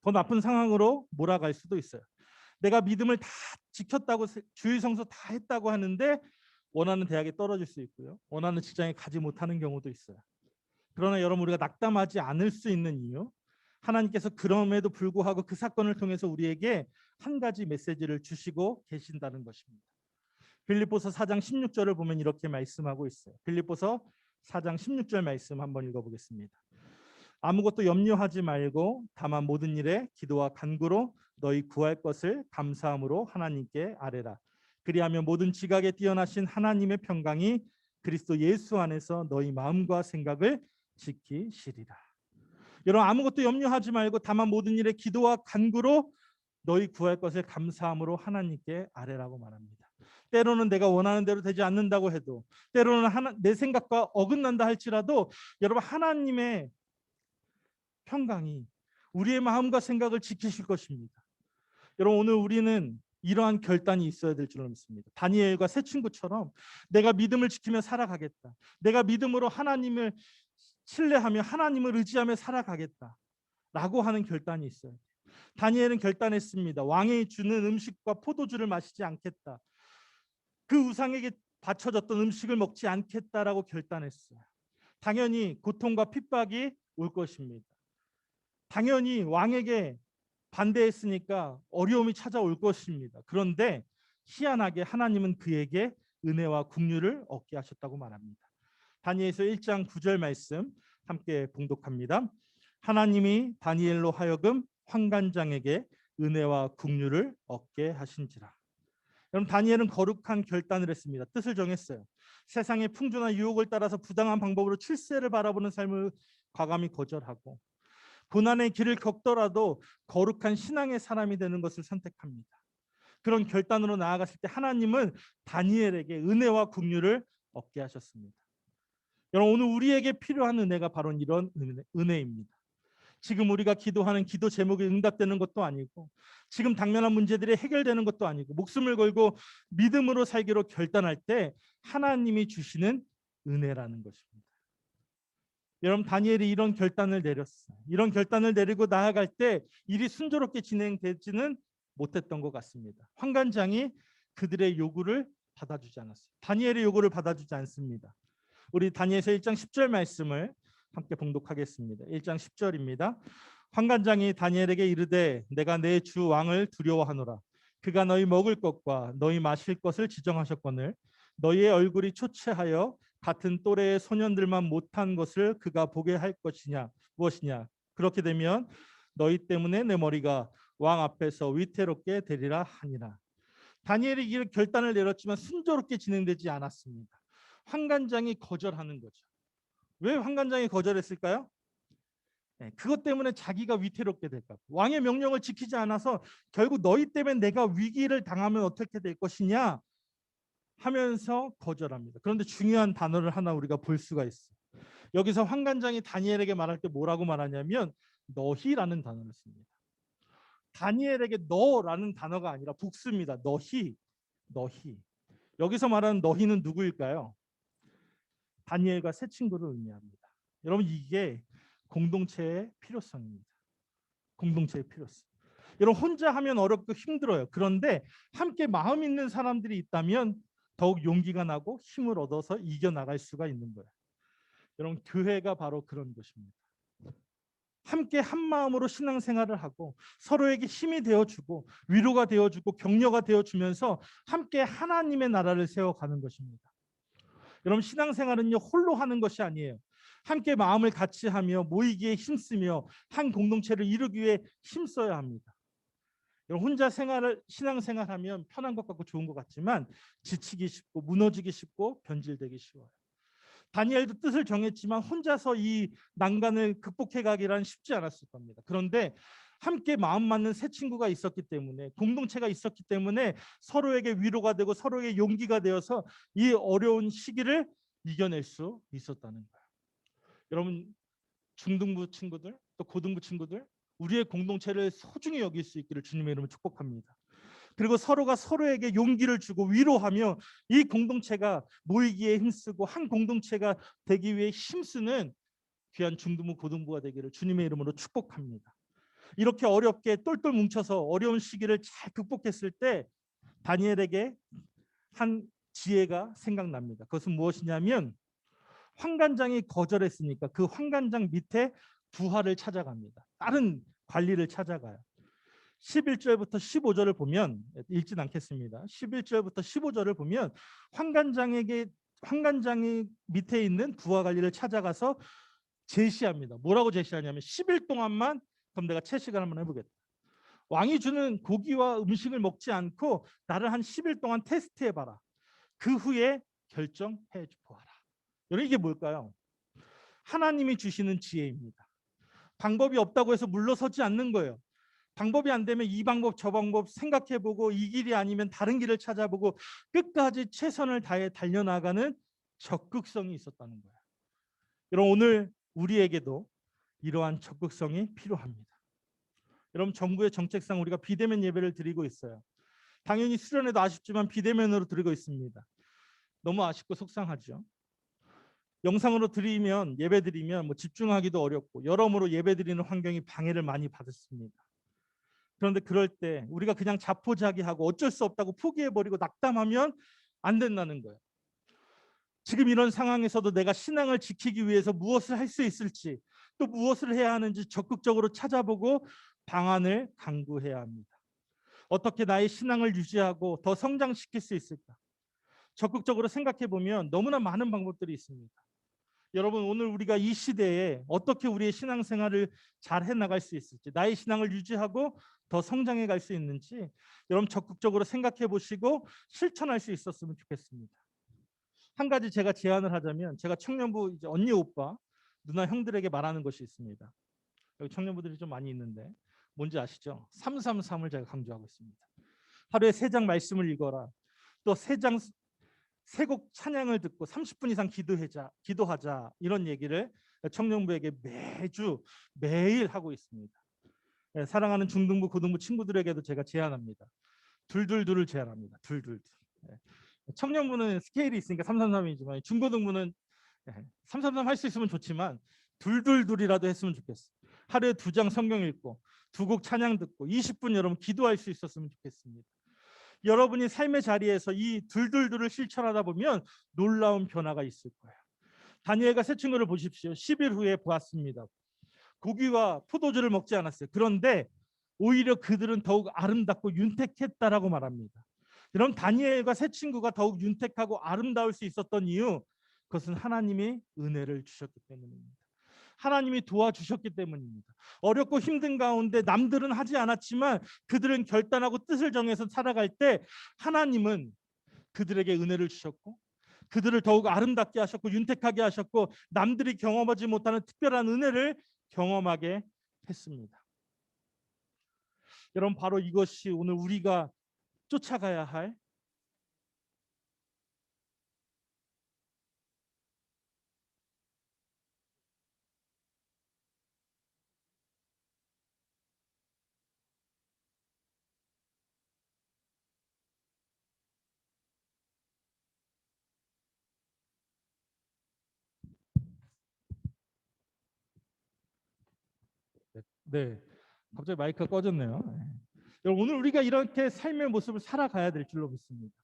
더 나쁜 상황으로 몰아갈 수도 있어요. 내가 믿음을 다 지켰다고 주일 성수 다 했다고 하는데 원하는 대학에 떨어질 수 있고요. 원하는 직장에 가지 못하는 경우도 있어요. 그러나 여러분 우리가 낙담하지 않을 수 있는 이유, 하나님께서 그럼에도 불구하고 그 사건을 통해서 우리에게 한 가지 메시지를 주시고 계신다는 것입니다. 빌립보서 4장 16절을 보면 이렇게 말씀하고 있어요. 빌립보서 4장 16절 말씀 한번 읽어보겠습니다. 아무것도 염려하지 말고 다만 모든 일에 기도와 간구로 너희 구할 것을 감사함으로 하나님께 아뢰라. 그리하면 모든 지각에 뛰어나신 하나님의 평강이 그리스도 예수 안에서 너희 마음과 생각을 지키시리라. 여러분 아무것도 염려하지 말고 다만 모든 일에 기도와 간구로 너희 구할 것을 감사함으로 하나님께 아뢰라고 말합니다. 때로는 내가 원하는 대로 되지 않는다고 해도 때로는 내 생각과 어긋난다 할지라도 여러분 하나님의 평강이 우리의 마음과 생각을 지키실 것입니다. 여러분 오늘 우리는 이러한 결단이 있어야 될 줄로 믿습니다. 다니엘과 세 친구처럼 내가 믿음을 지키며 살아가겠다. 내가 믿음으로 하나님을 신뢰하며 하나님을 의지하며 살아가겠다. 라고 하는 결단이 있어요. 다니엘은 결단했습니다. 왕이 주는 음식과 포도주를 마시지 않겠다. 그 우상에게 바쳐졌던 음식을 먹지 않겠다라고 결단했어요. 당연히 고통과 핍박이 올 것입니다. 당연히 왕에게 반대했으니까 어려움이 찾아올 것입니다. 그런데 희한하게 하나님은 그에게 은혜와 긍휼을 얻게 하셨다고 말합니다. 다니엘서 1장 9절 말씀 함께 봉독합니다. 하나님이 다니엘로 하여금 환관장에게 은혜와 긍휼을 얻게 하신지라. 여러분, 다니엘은 거룩한 결단을 했습니다. 뜻을 정했어요. 세상의 풍조나 유혹을 따라서 부당한 방법으로 출세를 바라보는 삶을 과감히 거절하고 고난의 길을 겪더라도 거룩한 신앙의 사람이 되는 것을 선택합니다. 그런 결단으로 나아갔을 때 하나님은 다니엘에게 은혜와 긍휼을 얻게 하셨습니다. 여러분, 오늘 우리에게 필요한 은혜가 바로 이런 은혜입니다. 지금 우리가 기도하는 기도 제목이 응답되는 것도 아니고 지금 당면한 문제들이 해결되는 것도 아니고 목숨을 걸고 믿음으로 살기로 결단할 때 하나님이 주시는 은혜라는 것입니다. 여러분, 다니엘이 이런 결단을 내렸어요. 이런 결단을 내리고 나아갈 때 일이 순조롭게 진행되지는 못했던 것 같습니다. 환관장이 그들의 요구를 받아주지 않았어요. 다니엘의 요구를 받아주지 않습니다. 우리 다니엘서 1장 10절 말씀을 함께 봉독하겠습니다. 1장 10절입니다. 환관장이 다니엘에게 이르되 내가 내 주 왕을 두려워하노라. 그가 너희 먹을 것과 너희 마실 것을 지정하셨거늘 너희의 얼굴이 초췌하여 같은 또래의 소년들만 못한 것을 그가 보게 할 것이냐 무엇이냐. 그렇게 되면 너희 때문에 내 머리가 왕 앞에서 위태롭게 되리라 하니라. 다니엘이 이 결단을 내렸지만 순조롭게 진행되지 않았습니다. 환관장이 거절하는 거죠. 왜 환관장이 거절했을까요? 그것 때문에 자기가 위태롭게 될까. 왕의 명령을 지키지 않아서 결국 너희 때문에 내가 위기를 당하면 어떻게 될 것이냐 하면서 거절합니다. 그런데 중요한 단어를 하나 우리가 볼 수가 있어요. 여기서 환관장이 다니엘에게 말할 때 뭐라고 말하냐면 너희라는 단어를 씁니다. 다니엘에게 너라는 단어가 아니라 복수입니다. 너희. 여기서 말하는 너희는 누구일까요? 다니엘과 세 친구를 의미합니다. 여러분, 이게 공동체의 필요성입니다. 공동체의 필요성. 여러분, 혼자 하면 어렵고 힘들어요. 그런데 함께 마음 있는 사람들이 있다면 더욱 용기가 나고 힘을 얻어서 이겨나갈 수가 있는 거예요. 여러분, 교회가 바로 그런 것입니다. 함께 한 마음으로 신앙생활을 하고 서로에게 힘이 되어주고 위로가 되어주고 격려가 되어주면서 함께 하나님의 나라를 세워가는 것입니다. 여러분, 신앙생활은요 홀로 하는 것이 아니에요. 함께 마음을 같이 하며 모이기에 힘쓰며 한 공동체를 이루기 위해 힘써야 합니다. 여러분, 혼자 신앙생활하면 편한 것 같고 좋은 것 같지만 지치기 쉽고 무너지기 쉽고 변질되기 쉬워요. 다니엘도 뜻을 정했지만 혼자서 이 난관을 극복해 가기란 쉽지 않았을 겁니다. 그런데 함께 마음 맞는 세 친구가 있었기 때문에 공동체가 있었기 때문에 서로에게 위로가 되고 서로에게 용기가 되어서 이 어려운 시기를 이겨낼 수 있었다는 거예요. 여러분, 중등부 친구들 또 고등부 친구들 우리의 공동체를 소중히 여길 수 있기를 주님의 이름으로 축복합니다. 그리고 서로가 서로에게 용기를 주고 위로하며 이 공동체가 모이기에 힘쓰고 한 공동체가 되기 위해 힘쓰는 귀한 중등부 고등부가 되기를 주님의 이름으로 축복합니다. 이렇게 어렵게 똘똘 뭉쳐서 어려운 시기를 잘 극복했을 때 다니엘에게 한 지혜가 생각납니다. 그것은 무엇이냐면 환관장이 거절했으니까 그 환관장 밑에 부하를 찾아갑니다. 다른 관리를 찾아가요. 11절부터 15절을 보면 읽진 않겠습니다. 11절부터 15절을 보면 환관장이 밑에 있는 부하 관리를 찾아가서 제시합니다. 뭐라고 제시하냐면 10일 동안만 그럼 내가 채식을 한번 해보겠다. 왕이 주는 고기와 음식을 먹지 않고 나를 한 10일 동안 테스트해봐라. 그 후에 결정해 보아라. 여러분, 이게 뭘까요? 하나님이 주시는 지혜입니다. 방법이 없다고 해서 물러서지 않는 거예요. 방법이 안 되면 이 방법 저 방법 생각해보고 이 길이 아니면 다른 길을 찾아보고 끝까지 최선을 다해 달려나가는 적극성이 있었다는 거예요. 여러분, 오늘 우리에게도 이러한 적극성이 필요합니다. 여러분, 정부의 정책상 우리가 비대면 예배를 드리고 있어요. 당연히 수련회도 아쉽지만 비대면으로 드리고 있습니다. 너무 아쉽고 속상하죠. 영상으로 드리면 예배 드리면 집중하기도 어렵고 여러모로 예배 드리는 환경이 방해를 많이 받았습니다. 그런데 그럴 때 우리가 그냥 자포자기하고 어쩔 수 없다고 포기해버리고 낙담하면 안 된다는 거예요. 지금 이런 상황에서도 내가 신앙을 지키기 위해서 무엇을 할 수 있을지 또 무엇을 해야 하는지 적극적으로 찾아보고 방안을 강구해야 합니다. 어떻게 나의 신앙을 유지하고 더 성장시킬 수 있을까? 적극적으로 생각해 보면 너무나 많은 방법들이 있습니다. 여러분, 오늘 우리가 이 시대에 어떻게 우리의 신앙생활을 잘 해나갈 수 있을지, 나의 신앙을 유지하고 더 성장해 갈 수 있는지 여러분 적극적으로 생각해 보시고 실천할 수 있었으면 좋겠습니다. 한 가지 제가 제안을 하자면, 제가 청년부 이제 언니, 오빠, 누나, 형들에게 말하는 것이 있습니다. 여기 청년부들이 좀 많이 있는데 뭔지 아시죠? 333을 제가 강조하고 있습니다. 하루에 3장 말씀을 읽어라. 또 3곡 찬양을 듣고 30분 이상 기도하자, 이런 얘기를 청년부에게 매일 하고 있습니다. 사랑하는 중등부, 고등부 친구들에게도 제가 제안합니다. 둘둘둘을 제안합니다. 둘둘둘. 청년부는 스케일이 있으니까 333이지만 중고등부는 333 할 수 있으면 좋지만 둘둘둘이라도 했으면 좋겠어요. 하루에 2장 성경 읽고 2곡 찬양 듣고 20분 여러분 기도할 수 있었으면 좋겠습니다. 여러분이 삶의 자리에서 이 둘둘둘을 실천하다 보면 놀라운 변화가 있을 거예요. 다니엘과 세 친구를 보십시오. 10일 후에 보았습니다. 고기와 포도주를 먹지 않았어요. 그런데 오히려 그들은 더욱 아름답고 윤택했다라고 말합니다. 여러분, 다니엘과 세 친구가 더욱 윤택하고 아름다울 수 있었던 이유, 그것은 하나님이 은혜를 주셨기 때문입니다. 하나님이 도와주셨기 때문입니다. 어렵고 힘든 가운데 남들은 하지 않았지만 그들은 결단하고 뜻을 정해서 살아갈 때 하나님은 그들에게 은혜를 주셨고 그들을 더욱 아름답게 하셨고 윤택하게 하셨고 남들이 경험하지 못하는 특별한 은혜를 경험하게 했습니다. 여러분, 바로 이것이 오늘 우리가 쫓아가야 할 네, 갑자기 마이크가 꺼졌네요. 여러분, 오늘 우리가 이렇게 삶의 모습을 살아가야 될 줄로 믿습니다.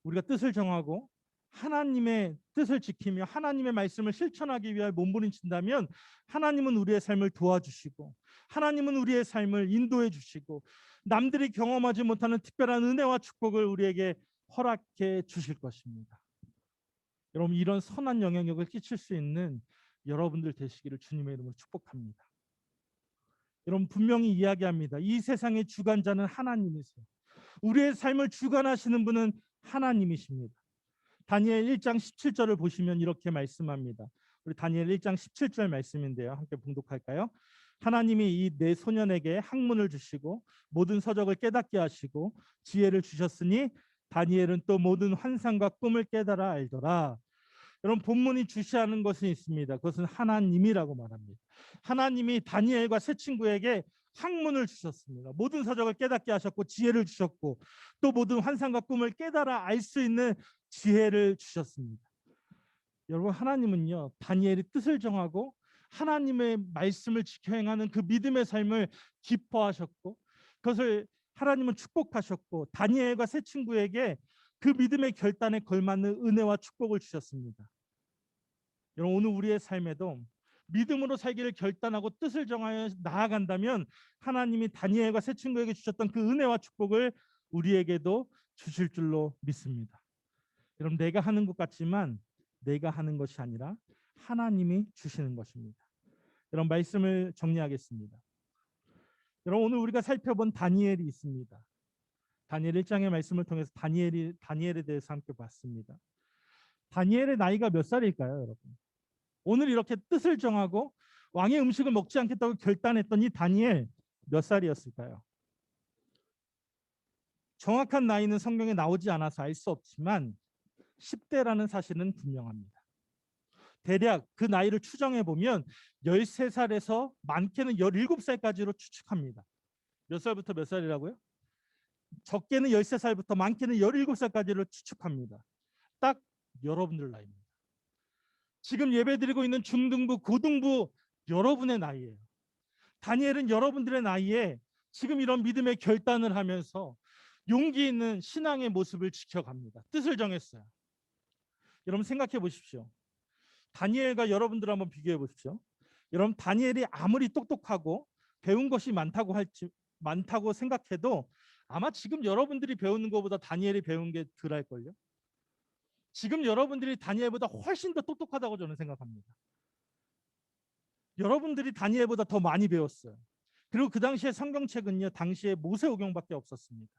우리가 뜻을 정하고 하나님의 뜻을 지키며 하나님의 말씀을 실천하기 위해 몸부림친다면 하나님은 우리의 삶을 도와주시고 하나님은 우리의 삶을 인도해 주시고 남들이 경험하지 못하는 특별한 은혜와 축복을 우리에게 허락해 주실 것입니다. 여러분, 이런 선한 영향력을 끼칠 수 있는 여러분들 되시기를 주님의 이름으로 축복합니다. 여러분, 분명히 이야기합니다. 이 세상의 주관자는 하나님이세요. 우리의 삶을 주관하시는 분은 하나님이십니다. 다니엘 1장 17절을 보시면 이렇게 말씀합니다. 우리 다니엘 1장 17절 말씀인데요. 함께 봉독할까요? 하나님이 이 네 소년에게 학문을 주시고 모든 서적을 깨닫게 하시고 지혜를 주셨으니 다니엘은 또 모든 환상과 꿈을 깨달아 알더라. 여러분, 본문이 주시하는 것이 있습니다. 그것은 하나님이라고 말합니다. 하나님이 다니엘과 세 친구에게 학문을 주셨습니다. 모든 서적을 깨닫게 하셨고 지혜를 주셨고 또 모든 환상과 꿈을 깨달아 알 수 있는 지혜를 주셨습니다. 여러분, 하나님은요, 다니엘이 뜻을 정하고 하나님의 말씀을 지켜 행하는 그 믿음의 삶을 기뻐하셨고 그것을 하나님은 축복하셨고 다니엘과 세 친구에게 그 믿음의 결단에 걸맞는 은혜와 축복을 주셨습니다. 여러분, 오늘 우리의 삶에도 믿음으로 살기를 결단하고 뜻을 정하여 나아간다면 하나님이 다니엘과 세 친구에게 주셨던 그 은혜와 축복을 우리에게도 주실 줄로 믿습니다. 여러분, 내가 하는 것 같지만 내가 하는 것이 아니라 하나님이 주시는 것입니다. 여러분, 말씀을 정리하겠습니다. 여러분, 오늘 우리가 살펴본 다니엘이 있습니다. 다니엘 1장의 말씀을 통해서 다니엘에 대해서 함께 봤습니다. 다니엘의 나이가 몇 살일까요, 여러분? 오늘 이렇게 뜻을 정하고 왕의 음식을 먹지 않겠다고 결단했던 이 다니엘 몇 살이었을까요? 정확한 나이는 성경에 나오지 않아서 알 수 없지만 10대라는 사실은 분명합니다. 대략 그 나이를 추정해 보면 13살에서 많게는 17살까지로 추측합니다. 몇 살부터 몇 살이라고요? 적게는 13살부터 많게는 17살까지를 추측합니다. 딱 여러분들 나이입니다. 지금 예배드리고 있는 중등부, 고등부 여러분의 나이예요. 다니엘은 여러분들의 나이에 지금 이런 믿음의 결단을 하면서 용기 있는 신앙의 모습을 지켜갑니다. 뜻을 정했어요. 여러분, 생각해 보십시오. 다니엘과 여러분들 한번 비교해 보십시오. 여러분, 다니엘이 아무리 똑똑하고 배운 것이 많다고 생각해도 아마 지금 여러분들이 배우는 것보다 다니엘이 배운 게 덜할걸요. 지금 여러분들이 다니엘보다 훨씬 더 똑똑하다고 저는 생각합니다. 여러분들이 다니엘보다 더 많이 배웠어요. 그리고 그 당시에 성경책은요, 당시에 모세오경밖에 없었습니다.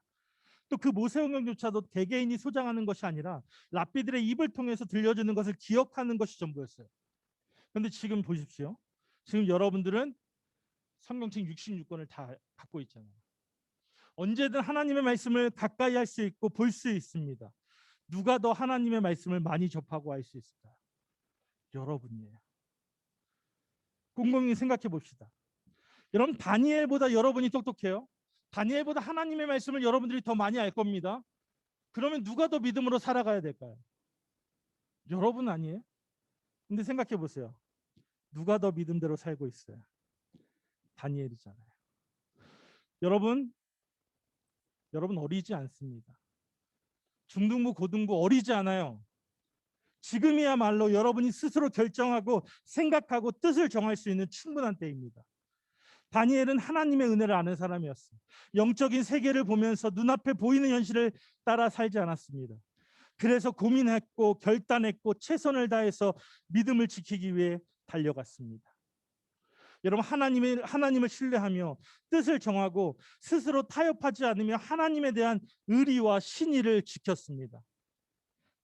또 그 모세오경조차도 개개인이 소장하는 것이 아니라 랍비들의 입을 통해서 들려주는 것을 기억하는 것이 전부였어요. 그런데 지금 보십시오. 지금 여러분들은 성경책 66권을 다 갖고 있잖아요. 언제든 하나님의 말씀을 가까이 할 수 있고 볼 수 있습니다. 누가 더 하나님의 말씀을 많이 접하고 알 수 있을까요? 여러분이에요. 곰곰이 생각해 봅시다. 여러분, 다니엘보다 여러분이 똑똑해요. 다니엘보다 하나님의 말씀을 여러분들이 더 많이 알 겁니다. 그러면 누가 더 믿음으로 살아가야 될까요? 여러분 아니에요? 근데 생각해 보세요. 누가 더 믿음대로 살고 있어요? 다니엘이잖아요. 여러분 어리지 않습니다. 중등부, 고등부 어리지 않아요. 지금이야말로 여러분이 스스로 결정하고 생각하고 뜻을 정할 수 있는 충분한 때입니다. 다니엘은 하나님의 은혜를 아는 사람이었어요. 영적인 세계를 보면서 눈앞에 보이는 현실을 따라 살지 않았습니다. 그래서 고민했고 결단했고 최선을 다해서 믿음을 지키기 위해 달려갔습니다. 여러분, 하나님을 신뢰하며 뜻을 정하고 스스로 타협하지 않으며 하나님에 대한 의리와 신의를 지켰습니다.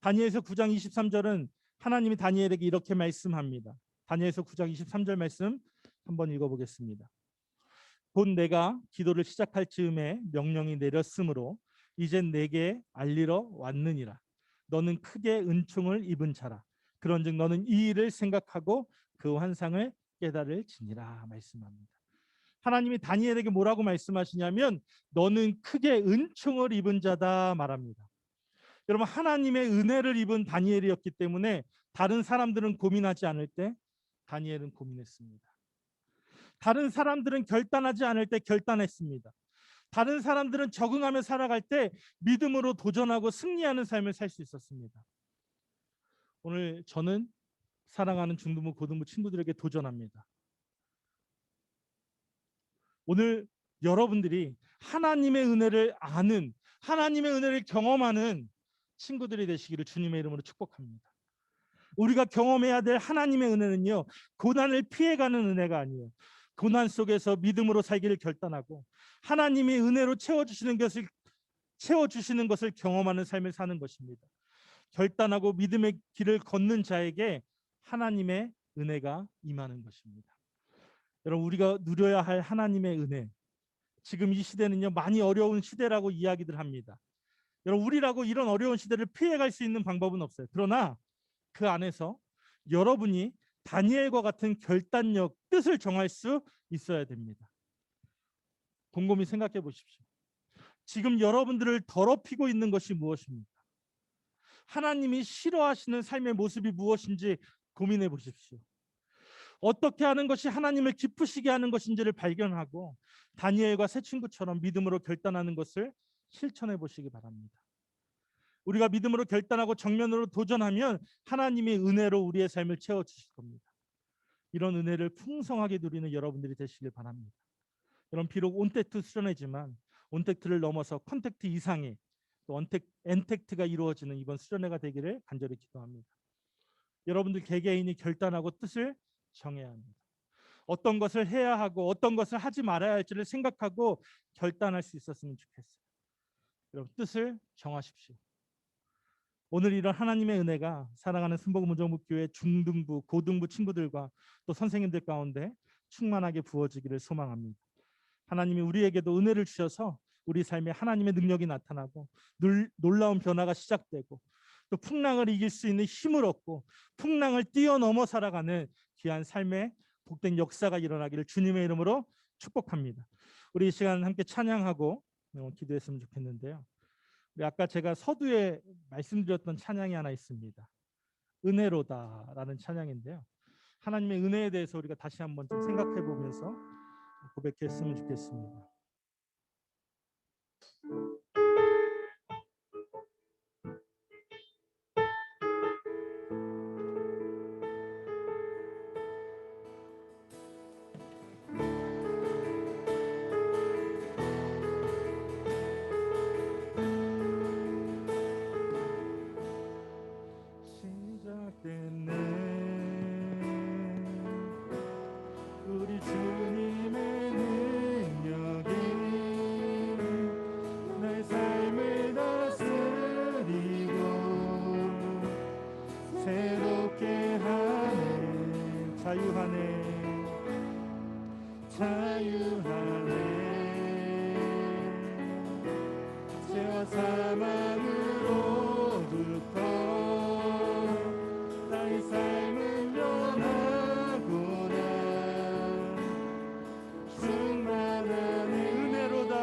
다니엘서 9장 23절은 하나님이 다니엘에게 이렇게 말씀합니다. 다니엘서 9장 23절 말씀 한번 읽어보겠습니다. 곧 내가 기도를 시작할 즈음에 명령이 내렸으므로 이젠 내게 알리러 왔느니라. 너는 크게 은총을 입은 자라. 그런즉 너는 이 일을 생각하고 그 환상을 깨달을지니라 말씀합니다. 하나님이 다니엘에게 뭐라고 말씀하시냐면 너는 크게 은총을 입은 자다 말합니다. 여러분, 하나님의 은혜를 입은 다니엘이었기 때문에 다른 사람들은 고민하지 않을 때 다니엘은 고민했습니다. 다른 사람들은 결단하지 않을 때 결단했습니다. 다른 사람들은 적응하며 살아갈 때 믿음으로 도전하고 승리하는 삶을 살 수 있었습니다. 오늘 저는 사랑하는 중등부, 고등부 친구들에게 도전합니다. 오늘 여러분들이 하나님의 은혜를 아는, 하나님의 은혜를 경험하는 친구들이 되시기를 주님의 이름으로 축복합니다. 우리가 경험해야 될 하나님의 은혜는요, 고난을 피해가는 은혜가 아니에요. 고난 속에서 믿음으로 살기를 결단하고 하나님이 은혜로 채워주시는 것을 경험하는 삶을 사는 것입니다. 결단하고 믿음의 길을 걷는 자에게 하나님의 은혜가 임하는 것입니다. 여러분, 우리가 누려야 할 하나님의 은혜, 지금 이 시대는요 많이 어려운 시대라고 이야기들 합니다. 여러분, 우리라고 이런 어려운 시대를 피해갈 수 있는 방법은 없어요. 그러나 그 안에서 여러분이 다니엘과 같은 결단력, 뜻을 정할 수 있어야 됩니다. 곰곰이 생각해 보십시오. 지금 여러분들을 더럽히고 있는 것이 무엇입니까? 하나님이 싫어하시는 삶의 모습이 무엇인지 고민해 보십시오. 어떻게 하는 것이 하나님을 기쁘시게 하는 것인지를 발견하고 다니엘과 새 친구처럼 믿음으로 결단하는 것을 실천해 보시기 바랍니다. 우리가 믿음으로 결단하고 정면으로 도전하면 하나님이 은혜로 우리의 삶을 채워주실 겁니다. 이런 은혜를 풍성하게 누리는 여러분들이 되시길 바랍니다. 여러분, 비록 온택트 수련회지만 온택트를 넘어서 컨택트 이상의 또 엔택트가 이루어지는 이번 수련회가 되기를 간절히 기도합니다. 여러분들 개개인이 결단하고 뜻을 정해야 합니다. 어떤 것을 해야 하고 어떤 것을 하지 말아야 할지를 생각하고 결단할 수 있었으면 좋겠어요. 여러분, 뜻을 정하십시오. 오늘 이런 하나님의 은혜가 사랑하는 순복음문정목교회 중등부, 고등부 친구들과 또 선생님들 가운데 충만하게 부어지기를 소망합니다. 하나님이 우리에게도 은혜를 주셔서 우리 삶에 하나님의 능력이 나타나고 놀라운 변화가 시작되고 또 풍랑을 이길 수 있는 힘을 얻고 풍랑을 뛰어넘어 살아가는 귀한 삶의 복된 역사가 일어나기를 주님의 이름으로 축복합니다. 우리 이 시간 함께 찬양하고 기도했으면 좋겠는데요. 아까 제가 서두에 말씀드렸던 찬양이 하나 있습니다. 은혜로다라는 찬양인데요. 하나님의 은혜에 대해서 우리가 다시 한번 좀 생각해 보면서 고백했으면 좋겠습니다. 자유하네. 죄와 사망으로부터 나의 삶은 변하구나. 충만한 은혜로다.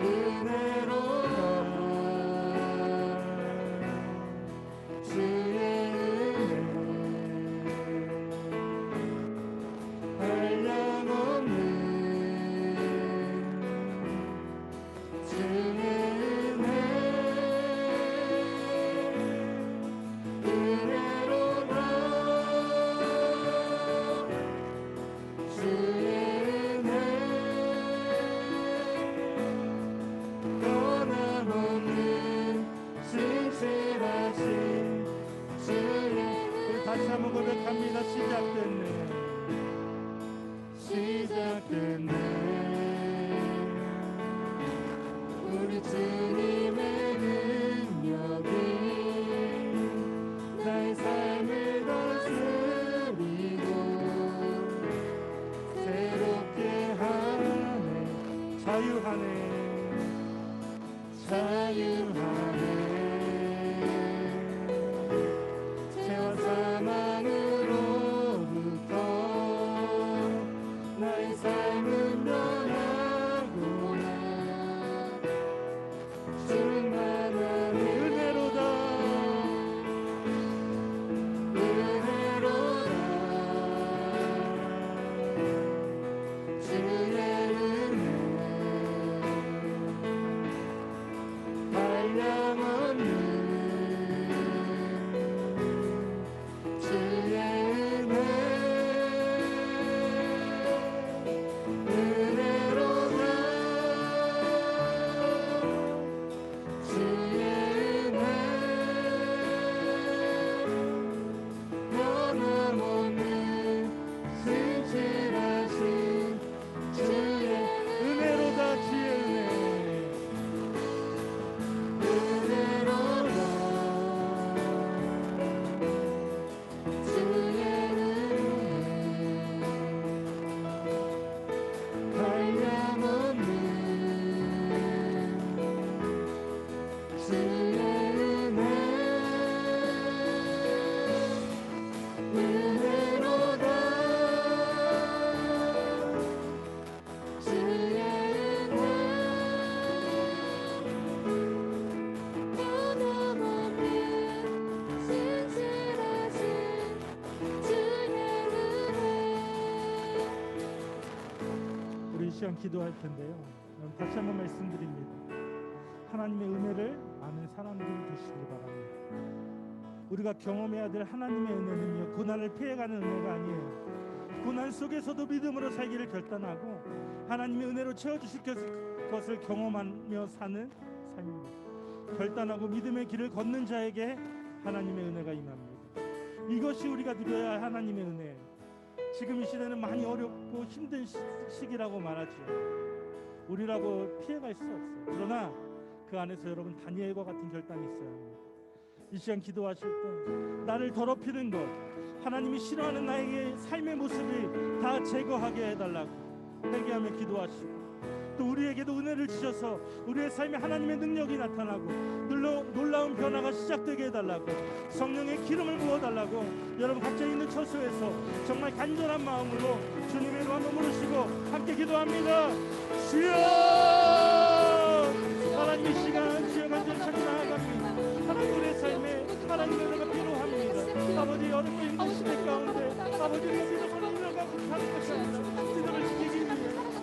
은혜로다. 주의 은혜 한량없는 주의 은혜 은혜로다. 주의 은혜 변함없는 신실하신 주의 우리 다시 한번 고백합니다. 시작됐네. 우리 주님의 능력이 나의 삶을 다스리고 새롭게 하네. 자유하네. 자유하네. 죄와 사망으로부터 나의 삶은 변하구나. 충만한 은혜로다. 은혜로다. 주의 은혜 한량없는 주의 은혜 은혜로다. 주의 은혜 변함없는 신실하신 주의 은혜로다. 주의 은혜 은혜로다. 주의 은혜 한량없는 주의 은혜 은혜로다. 주의 은혜 변함없는 신실하신 주의 은혜. 우리 이 시간 기도할 텐데요. 다시 한번 말씀드립니다. 하나님의 은혜를 아는 사람들이 되시길 바랍니다. 우리가 경험해야 될 하나님의 은혜는요, 고난을 피해가는 은혜가 아니에요. 고난 속에서도 믿음으로 살기를 결단하고 하나님의 은혜로 채워주실 것을 경험하며 사는 삶입니다. 결단하고 믿음의 길을 걷는 자에게 하나님의 은혜가 임합니다. 이것이 우리가 누려야 할 하나님의 은혜예요. 지금 이 시대는 많이 어렵고 힘든 시기라고 말하죠. 우리라고 피해갈 수 없어요. 그러나 그 안에서 여러분 다니엘과 같은 결단이 있어야 합니다. 이 시간 기도하실 때 나를 더럽히는 것, 하나님이 싫어하는 나에게 삶의 모습을 다 제거하게 해달라고 회개하며 기도하시고, 또 우리에게도 은혜를 주셔서 우리의 삶에 하나님의 능력이 나타나고 놀라운 변화가 시작되게 해달라고 성령의 기름을 부어달라고 여러분 각자 있는 처소에서 정말 간절한 마음으로 주님의 이름 한번 부르시고 함께 기도합니다. 주여! 하나님 이 시간 주여 간절히 찾고 나아갑니다. 하나님 우리의 삶에 하나님의 은혜가 필요합니다. 아버지 어렵게 힘든 시대 가운데 아버지 우리가 믿음으로 일어가고 사는 것이 아니라 믿음을 지키기 위해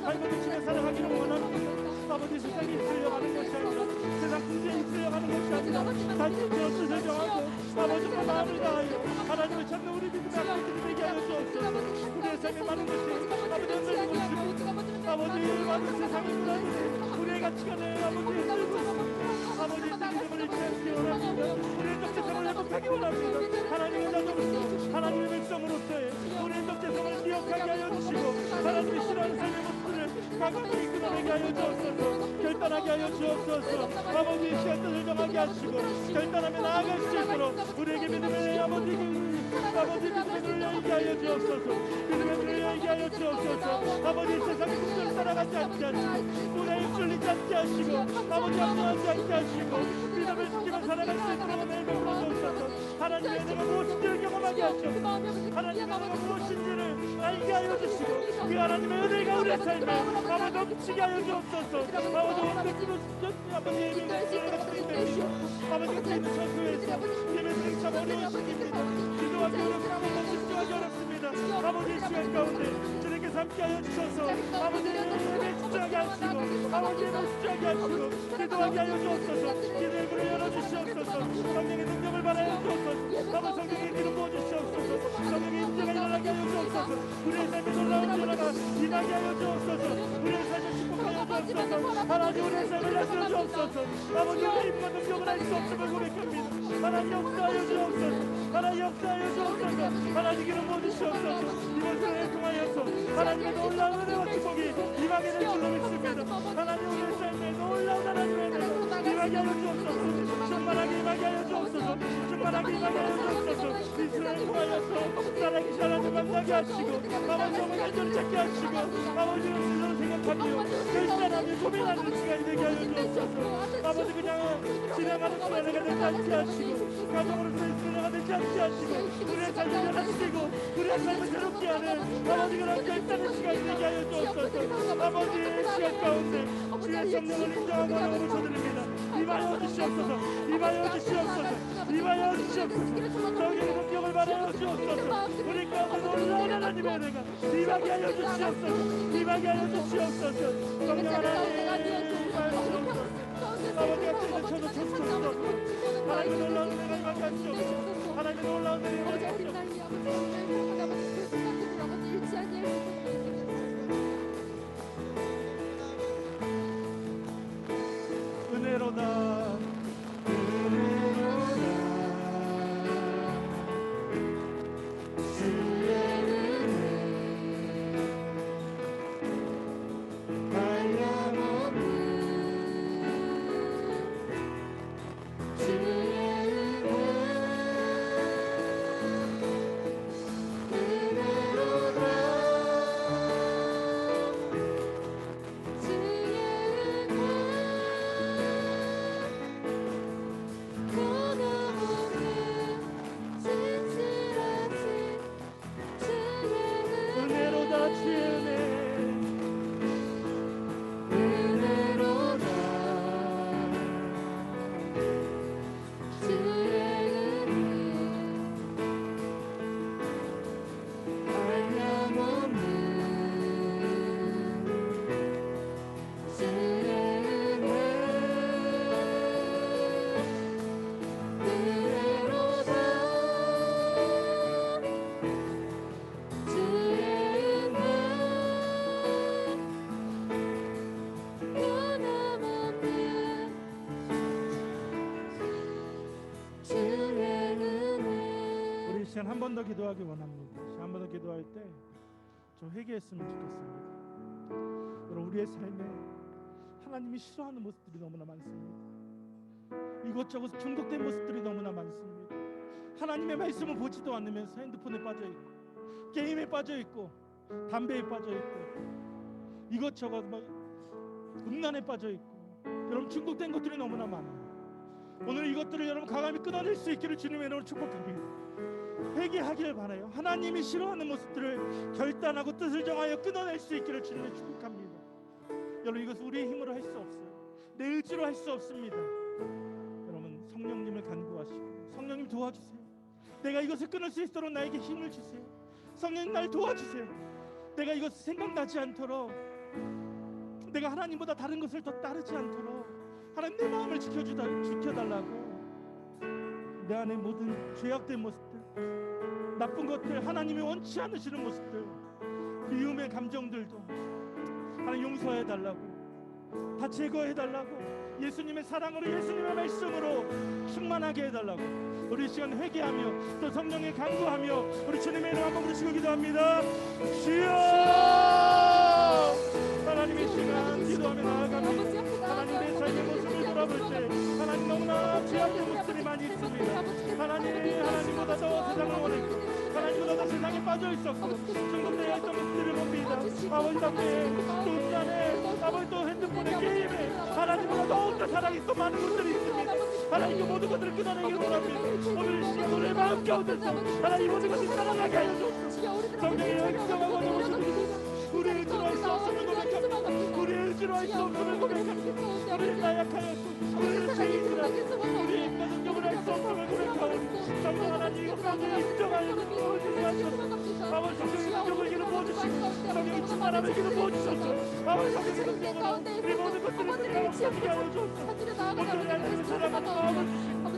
발버둥 치며 살아가기를 원합니다. 아버지 세상에 휩쓸려가는 것이 아니라 세상 궁지에 휩쓸려가는 것이 아니라 단지 되었을 정하고 아버지가 마음을 다하여 하나님을 찾는 우리 믿음의 앞에 되게 하여 주옵소서. 우리의 삶에 많은 것이 아버지 흔들리고 있습니다. 아버지 많은 세상의 문화들이 우리의 가치관을 아버지 흔들고 있습니다. 아버지 믿음을 잃지 않기 원합니다. 우리의 정체성을 회복하기 원합니다. 하나님의 자녀로서 하나님의 백성으로서의 우리의 정체성을 기억하게 하여 주시고 하나님의 싫어하는 삶의 모습들을 과거로 이끌어내게 하여 주옵소서. 결단하게 하여 주옵소서. 아버지 이 시간 뜻을 정하게 하시고 결단하며 나아갈 수 있도록 우리에게 믿음의 아버지 아버지 믿음의 눈을 열게 하여 주옵소서. 믿음의 눈을 열게 하여 주옵소서. 아버지 세상의 풍조를 따라가지 않게 하시고 문화에 쏠리지 않게 하시고 아버지 합리하지 않게 하시고 믿음을 지키며 살아갈 수 있도록 은혜를 베풀어 주옵소서. 하나님의 은혜가 무엇인지를 경험하게 하시옵소서. 하나님의 은혜가 무엇인지를 알게 하여 주시고 그 하나님의 은혜가 우리의 삶에 아버지 넘치게 하여 주옵소서. 아버지 원대기도 아버지의 은혜가 주님되시고 아버지가 있는 전교에서 예배드리기 참 어려운 시기입니다. 기도하기 어렵습니다. 집중하기 어렵습니다. 아버지 이 시간 가운데 주님께서 함께하여 주셔서 아버지의 예배에 집중하게 하시고 아버지의 예배에 집중하게 하시고 기도하게 하여 주옵소서. 기도의 문을 열어주시옵소서. 성령의 능력을 받아야 주옵소서. 아버지 성령의 기름 부어주시옵소서. 성령의 임재가 일어나게 하여 주옵소서. 우리의 삶에 놀라운 변화가 임하게 하여 주옵소서. 우리의 삶을 축복하여 주옵소서. 하나님 우리의 삶을 다스려 주옵소서. 아버지 우리의 힘과 능력을 알 수 없음을 고백합니다. 하나님 역사하여 주옵소서. 하나님 역사하여 주옵소서. 하나님 기름 부어주시옵소서. 이번 생을 통하여서 하나님의 놀라운 은혜와 축복이 임하게 될 줄로 믿습니다. 하나님 우리의 삶에 놀라운 하나님의 은혜가 임하게 하여 주옵소서. 충만하게 임하게 하여 주옵소서. 충만하게 임하게 하여 주옵소서. 이스라엘 통하여서 살아계신 하나님 만나게 하시고 아버지 영을 간절히 찾게 하시고 아버지를 스스로 생각하며 결단하며 고민하는 시간이 되게 하여 주옵소서. 아버지 그냥 진행하는 수련회가 되지 않게 하시고 가정으로서의 수련회가 되지 않게 하시고 우리의 삶을 변화시키고 우리의 삶을 새롭게 하는 아버지 그런 결단의 시간이 되게 하여 주옵소서. 아버지의 시간 가운데 주의 성령을 인정하고 하나님을 쳐드립니다. 임하여 주시옵소서. 임하여 주시옵소서. 임하여 주시옵소서. 성령의 능력을 받아여 주옵소서. 우리 가운데 놀라운 하나님의 은혜가 임하게 하여 주시옵소서. 임하게 하여 주시옵소서. 성령 하나님 아버지 앞에 있는 저도 천수천수 하나님의 놀라운 은혜가 임하게 하시옵소서. 하나님의 놀라운 은혜가 임하게 하시옵소서. 은혜로다 은혜로다 주의 은혜 한량없는 주의 한 번 더 기도하기 원합니다. 한 번 더 기도할 때 좀 회개했으면 좋겠습니다. 여러분 우리의 삶에 하나님이 싫어하는 모습들이 너무나 많습니다. 이것저것 중독된 모습들이 너무나 많습니다. 하나님의 말씀을 보지도 않으면서 핸드폰에 빠져있고 게임에 빠져있고 담배에 빠져있고 이것저것 막 음란에 빠져있고 여러분 중독된 것들이 너무나 많아요. 오늘 이것들을 여러분 강함이 끊어낼 수 있기를 주님의 이름으로 축복합니다. 회개하기를 바라요. 하나님이 싫어하는 모습들을 결단하고 뜻을 정하여 끊어낼 수 있기를 주님을 축복합니다. 여러분 이것은 우리의 힘으로 할 수 없어요. 내 의지로 할 수 없습니다. 여러분 성령님을 간구하시고 성령님 도와주세요. 내가 이것을 끊을 수 있도록 나에게 힘을 주세요. 성령님 날 도와주세요. 내가 이것을 생각나지 않도록 내가 하나님보다 다른 것을 더 따르지 않도록 하나님 내 마음을 지켜달라고 내 안에 모든 죄악된 모습들 나쁜 것들 하나님이 원치 않으시는 모습들 미움의 감정들도 하나님 용서해달라고 다 제거해달라고 예수님의 사랑으로 예수님의 말씀으로 충만하게 해달라고 우리 시간 회개하며 또 성령에 간구하며 우리 주님의 이름 한번 부르시고 기도합니다. 주여 하나님의 시간 기도하며 나아갑니다. 하나님 내 삶의 모습을 바라볼 때 하나님 너무나 죄악된 모습들이 많이 있습니다. 하나님보다 더 세상을 원했고 하나님보다 더 세상에 빠져 있었고 중독되어 있던 모습들을 봅니다. 아버지 덕에 또 음란에 아버지 또 핸드폰에 게임에 하나님보다 더욱더 사랑이 또 많은 것들이 있습니다. 하나님 그 모든 것들을 끊어내기를 원합니다. 오늘 이 시간 우리의 마음 가운데서 하나님 모든 것을 사랑하게 하여 주옵소서. 성령의 역사와 원하옵소서. 우리의 의지로 할 수 없음을 고백합니다. 우리의 의지로 할 수 없음을 고백합니다. 우리는 나약하였고 우리는 죄인이라 우리의 인간 능력을 할 수 없음을 고백하오니 성령 하나님 이것 가운데 인정하여 주시옵소서. 아버지 성령의 능력을 기름 부어주시고 성령의 충만함을 기름 부어주소서. 아버지 성령의 능력으로 이 모든 것들을 사랑하게 하여 주옵소서. 모든 하나님을 사랑하는 마음을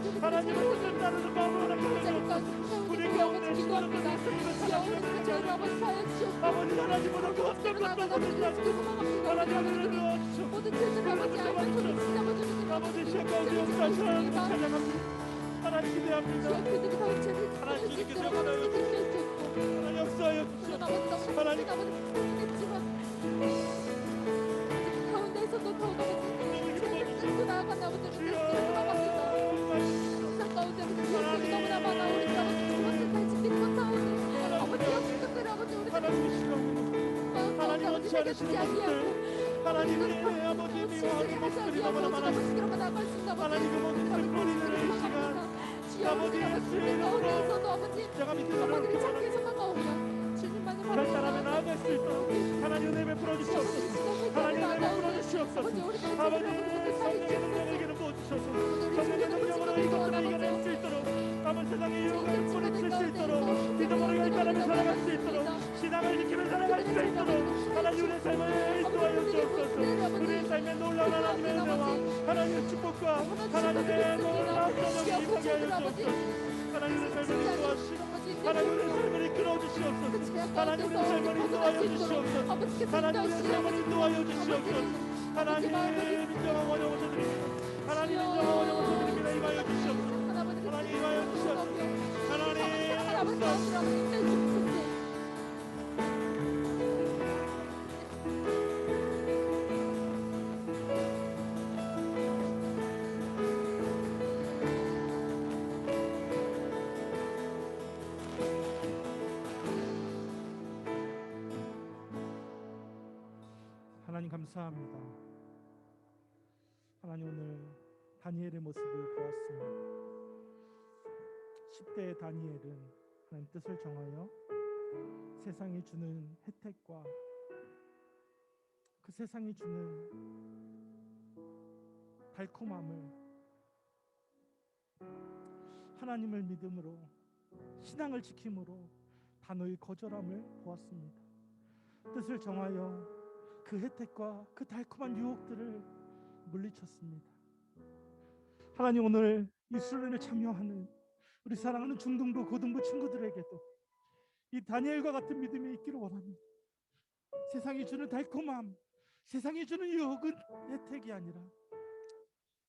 주시고 하나님을 뜻을 따르는 마음을 허락하여 주옵소서. 우리 가운데 수많은 것을 아버지 하나님보다 그 어떤 것도 보내지 않고 하나님 하늘을 넣어주시오. 아버지 시간 가운데 역사하시는 찬양합니다. 하나님 기대합니다. 하나님 주님께서 역사하여 주시오. 하나님 역사하여 주시오. 하나님 가운데에서도 더욱 아버지 나아가는 아버지 너무나 많아 우리 아버지 잘 지키는 못하오니 아버지 역사들 아버지 우리 하나님 원치 않으시는 것들 하나님의 아버지 미워하는 것들이 너무나 많았습니다. 하나님 그 모든 불법이들의 이 시간 아버지 예수의 이름으로 제가 믿는 사람을 이렇게 원합니다. 결단하며 나아갈 수 있도록 하나님 은혜 베풀어 주시옵소서. 하나님 은혜 베풀어 주시옵소서. 아버지 성령의 능력을 기름 부어주셔서 성령의 능력으로 이것들을 이겨낼 수 있도록 아버지 세상의 유혹을 뿌리칠 수 있도록 믿음으로 결단하며 살아갈 수 있도록 신앙을 지키며 살아갈 수 있도록 하나님 우리의 삶을 인도하여 주옵소서. 우리의 삶에 놀라운 하나님의 은혜와 하나님의 축복과 하나님의 놀라운 성령이 임하게 하여 주옵소서. 하나님 우리의 삶을 인도하시고 하나님 우리의 삶을 이끌어 주시옵소서. 하나님 우리의 삶을 인도하여 주시옵소서. 하나님 우리의 삶을 인도하여 주시옵소서. 하나님 인정하고 어려워서 드립니다. 하나님 인정하고 어려워서 드립니다. 임하여 주시옵소서. 하나님 임하여 주시옵소서. 하나님 역사하시옵소서. 하나님 감사합니다. 하나님 오늘 다니엘의 모습을 보았습니다. 10대의 다니엘은 하나님 뜻을 정하여 세상이 주는 혜택과 그 세상이 주는 달콤함을 하나님을 믿음으로 신앙을 지킴으로 단호히 거절함을 보았습니다. 뜻을 정하여 그 혜택과 그 달콤한 유혹들을 물리쳤습니다. 하나님 오늘 이 수련회에 참여하는 우리 사랑하는 중등부 고등부 친구들에게도 이 다니엘과 같은 믿음이 있기를 원합니다. 세상이 주는 달콤함, 세상이 주는 유혹은 혜택이 아니라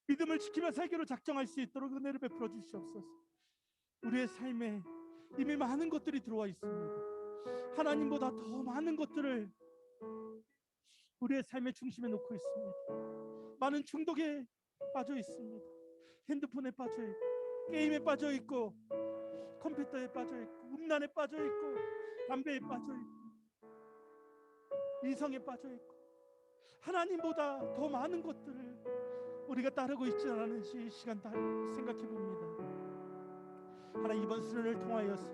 믿음을 지키며 살기로 작정할 수 있도록 은혜를 베풀어 주시옵소서. 우리의 삶에 이미 많은 것들이 들어와 있습니다. 하나님보다 더 많은 것들을 우리의 삶의 중심에 놓고 있습니다. 많은 중독에 빠져 있습니다. 핸드폰에 빠져 있고 게임에 빠져 있고 컴퓨터에 빠져 있고 음란에 빠져 있고 담배에 빠져 있고 이성에 빠져 있고 하나님보다 더 많은 것들을 우리가 따르고 있지 않았는지 이 시간 다 생각해 봅니다. 하나님 이번 수련을 통하여서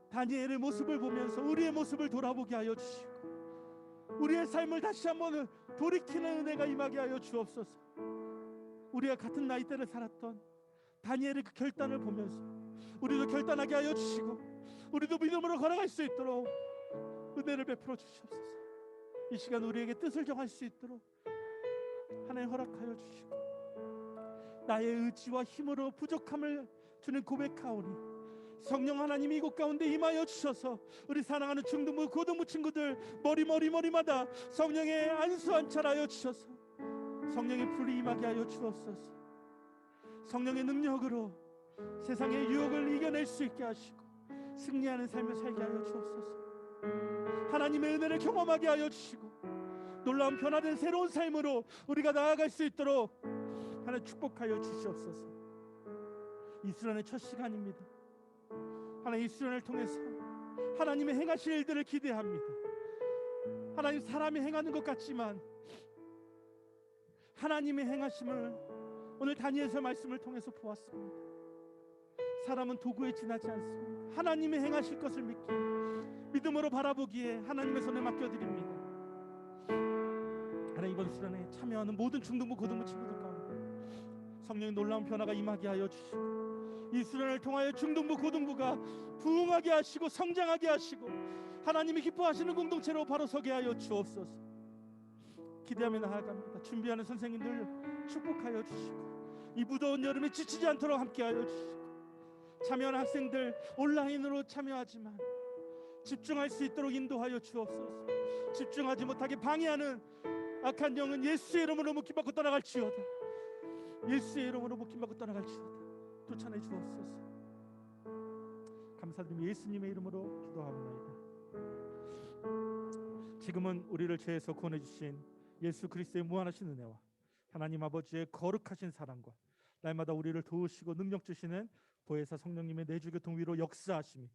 다니엘의 모습을 보면서 우리의 모습을 돌아보게 하여 주시고 우리의 삶을 다시 한번 돌이키는 은혜가 임하게 하여 주옵소서. 우리가 같은 나이대를 살았던 다니엘의 그 결단을 보면서 우리도 결단하게 하여 주시고 우리도 믿음으로 걸어갈 수 있도록 은혜를 베풀어 주시옵소서. 이 시간 우리에게 뜻을 정할 수 있도록 하나님 허락하여 주시고 나의 의지와 힘으로 부족함을 주는 고백하오니 성령 하나님 이곳 가운데 임하여 주셔서 우리 사랑하는 중등부 고등부 친구들 머리마다 성령의 안수안찰하여 주셔서 성령의 불이 임하게 하여 주옵소서. 성령의 능력으로 세상의 유혹을 이겨낼 수 있게 하시고 승리하는 삶을 살게 하여 주옵소서. 하나님의 은혜를 경험하게 하여 주시고 놀라운 변화된 새로운 삶으로 우리가 나아갈 수 있도록 하나님 축복하여 주시옵소서. 이 수련의 첫 시간입니다. 하나님 이 수련을 통해서 하나님의 행하실 일들을 기대합니다. 하나님 사람이 행하는 것 같지만 하나님의 행하심을 오늘 다니엘서 말씀을 통해서 보았습니다. 사람은 도구에 지나지 않습니다. 하나님의 행하실 것을 믿음으로 바라보기에 하나님의 손에 맡겨드립니다. 하나님 이번 수련에 참여하는 모든 중등부 고등부 친구들 가운데 성령의 놀라운 변화가 임하게 하여 주시고 이 수련을 통하여 중등부 고등부가 부흥하게 하시고 성장하게 하시고 하나님이 기뻐하시는 공동체로 바로 서게 하여 주옵소서. 기대하며 나아갑니다. 준비하는 선생님들 축복하여 주시고 이 무더운 여름에 지치지 않도록 함께하여 주시고 참여하는 학생들 온라인으로 참여하지만 집중할 수 있도록 인도하여 주옵소서. 집중하지 못하게 방해하는 악한 영은 예수의 이름으로 묶임받고 떠나갈지어다. 예수의 이름으로 묶임받고 떠나갈지어다. 쫓아내 주옵소서. 감사드리며 예수님의 이름으로 기도합니다. 지금은 우리를 죄에서 구원해 주신 예수 그리스도의 무한하신 은혜와 하나님 아버지의 거룩하신 사랑과 날마다 우리를 도우시고 능력 주시는 보혜사 성령님의 내주교통 위로 역사하심이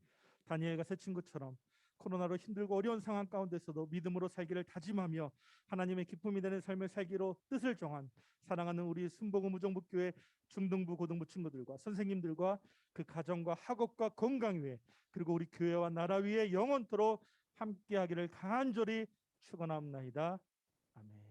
다니엘과 새 친구처럼 코로나로 힘들고 어려운 상황 가운데서도 믿음으로 살기를 다짐하며 하나님의 기쁨이 되는 삶을 살기로 뜻을 정한 사랑하는 우리 순복음 우정북교회 중등부 고등부 친구들과 선생님들과 그 가정과 학업과 건강 위에 그리고 우리 교회와 나라 위에 영원토록 함께하기를 간절히 축원합나이다. 아멘.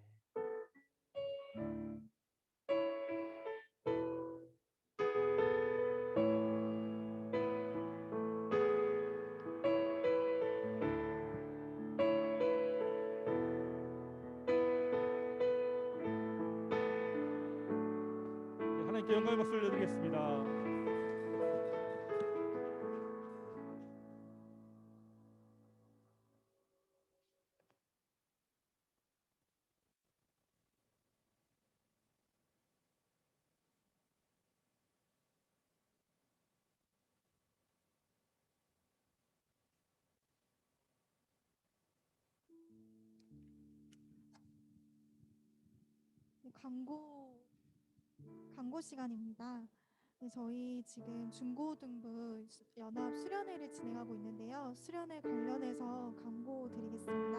하나님께 영광의 박수 올려드리겠습니다. 네, 광고 시간입니다. 네, 저희 지금 중고등부 연합 수련회를 진행하고 있는데요. 수련회 관련해서 광고 드리겠습니다.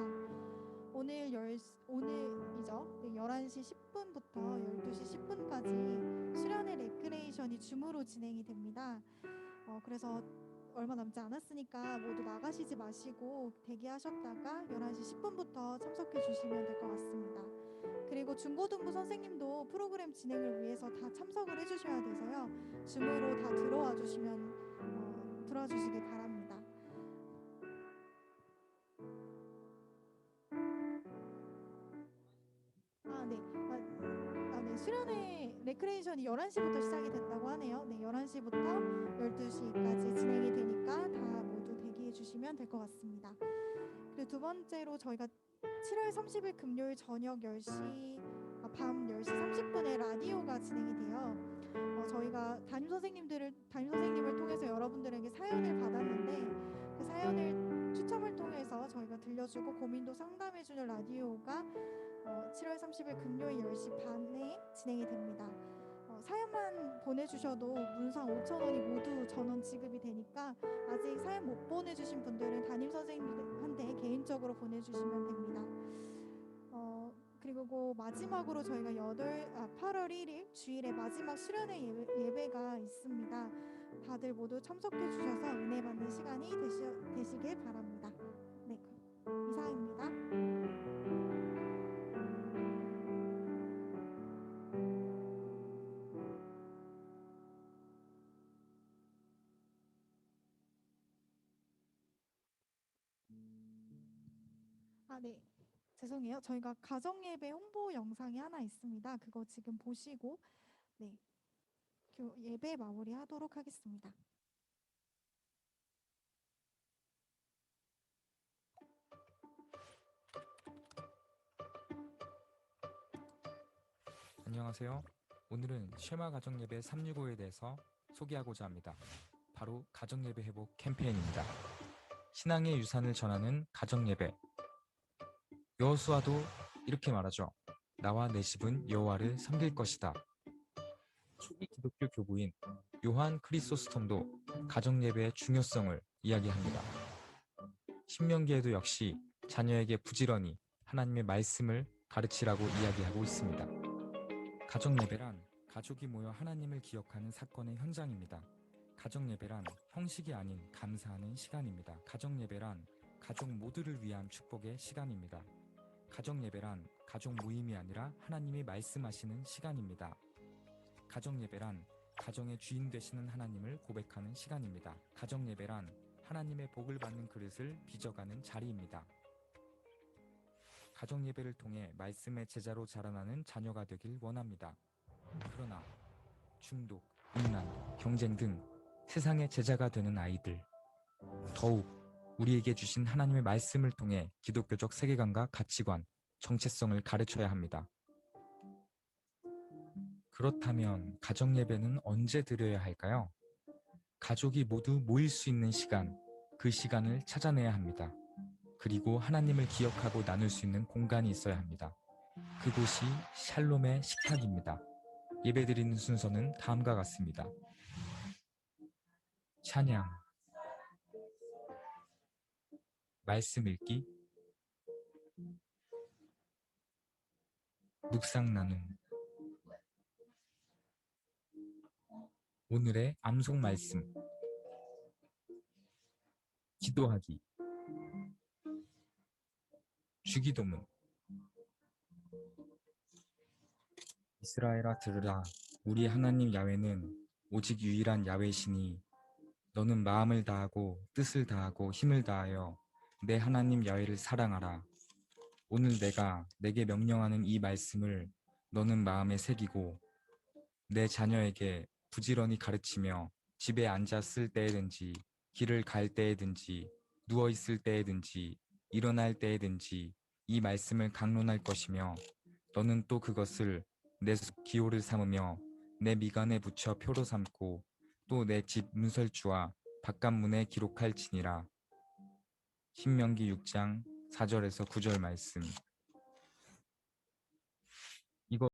오늘이죠. 네, 11시 10분부터 12시 10분까지 수련회 레크레이션이 줌으로 진행이 됩니다. 그래서 얼마 남지 않았으니까 모두 나가시지 마시고 대기하셨다가 11시 10분부터 참석해 주시면 될 것 같습니다. 그리고 중고등부 선생님도 프로그램 진행을 위해서 다 참석을 해주셔야 돼서요. 줌으로 다 들어와 주시길 바랍니다. 네. 수련회 레크레이션이 11시부터 시작이 된다고 하네요. 네, 11시부터 12시까지 진행이 되니까 다 모두 대기해 주시면 될 것 같습니다. 그리고 두 번째로 저희가 7월 30일 금요일 저녁 밤 10시 30분에 라디오가 진행이 돼요. 저희가 담임 선생님을 통해서 여러분들에게 사연을 받았는데 그 사연을 추첨을 통해서 저희가 들려주고 고민도 상담해주는 라디오가 7월 30일 금요일 10시 반에 진행이 됩니다. 사연만 보내주셔도 문상 5,000원이 모두 전원 지급이 되니까 아직 사연 못 보내주신 분들은 담임 선생님한테 개인적으로 보내주시면 됩니다. 그리고 마지막으로 저희가 8월 1일 주일에 마지막 수련회 예배가 있습니다. 다들 모두 참석해 주셔서 은혜 받는 시간이 되시길 바랍니다. 네, 이상입니다. 네. 죄송해요. 저희가 가정예배 홍보 영상이 하나 있습니다. 그거 지금 보시고 네, 예배 마무리하도록 하겠습니다. 안녕하세요. 오늘은 쉐마 가정예배 365에 대해서 소개하고자 합니다. 바로 가정예배 회복 캠페인입니다. 신앙의 유산을 전하는 가정예배. 여호수아도 이렇게 말하죠. 나와 내 집은 여호와를 섬길 것이다. 초기 기독교 교부인 요한 크리소스톰도 가정 예배의 중요성을 이야기합니다. 신명기에도 역시 자녀에게 부지런히 하나님의 말씀을 가르치라고 이야기하고 있습니다. 가정 예배란 가족이 모여 하나님을 기억하는 사건의 현장입니다. 가정 예배란 형식이 아닌 감사하는 시간입니다. 가정 예배란 가족 모두를 위한 축복의 시간입니다. 가정 예배란 가족 모임이 아니라 하나님이 말씀하시는 시간입니다. 가정 예배란 가정의 주인 되시는 하나님을 고백하는 시간입니다. 가정 예배란 하나님의 복을 받는 그릇을 빚어가는 자리입니다. 가정 예배를 통해 말씀의 제자로 자라나는 자녀가 되길 원합니다. 그러나 중독, 음란, 경쟁 등 세상의 제자가 되는 아이들, 더욱 우리에게 주신 하나님의 말씀을 통해 기독교적 세계관과 가치관, 정체성을 가르쳐야 합니다. 그렇다면 가정 예배는 언제 드려야 할까요? 가족이 모두 모일 수 있는 시간, 그 시간을 찾아내야 합니다. 그리고 하나님을 기억하고 나눌 수 있는 공간이 있어야 합니다. 그곳이 샬롬의 식탁입니다. 예배드리는 순서는 다음과 같습니다. 찬양, 말씀 읽기, 묵상 나눔, 오늘의 암송 말씀, 기도하기, 주기도문. 이스라엘아 들으라, 우리 하나님 야훼는 오직 유일한 야훼시니 너는 마음을 다하고 뜻을 다하고 힘을 다하여 내 하나님 야훼를 사랑하라. 오늘 내가 내게 명령하는 이 말씀을 너는 마음에 새기고 내 자녀에게 부지런히 가르치며 집에 앉았을 때에든지 길을 갈 때에든지 누워 있을 때에든지 일어날 때에든지 이 말씀을 강론할 것이며 너는 또 그것을 내 기호를 삼으며 내 미간에 붙여 표로 삼고 또 내 집 문설주와 바깥문에 기록할지니라. 신명기 6장 4절에서 9절 말씀.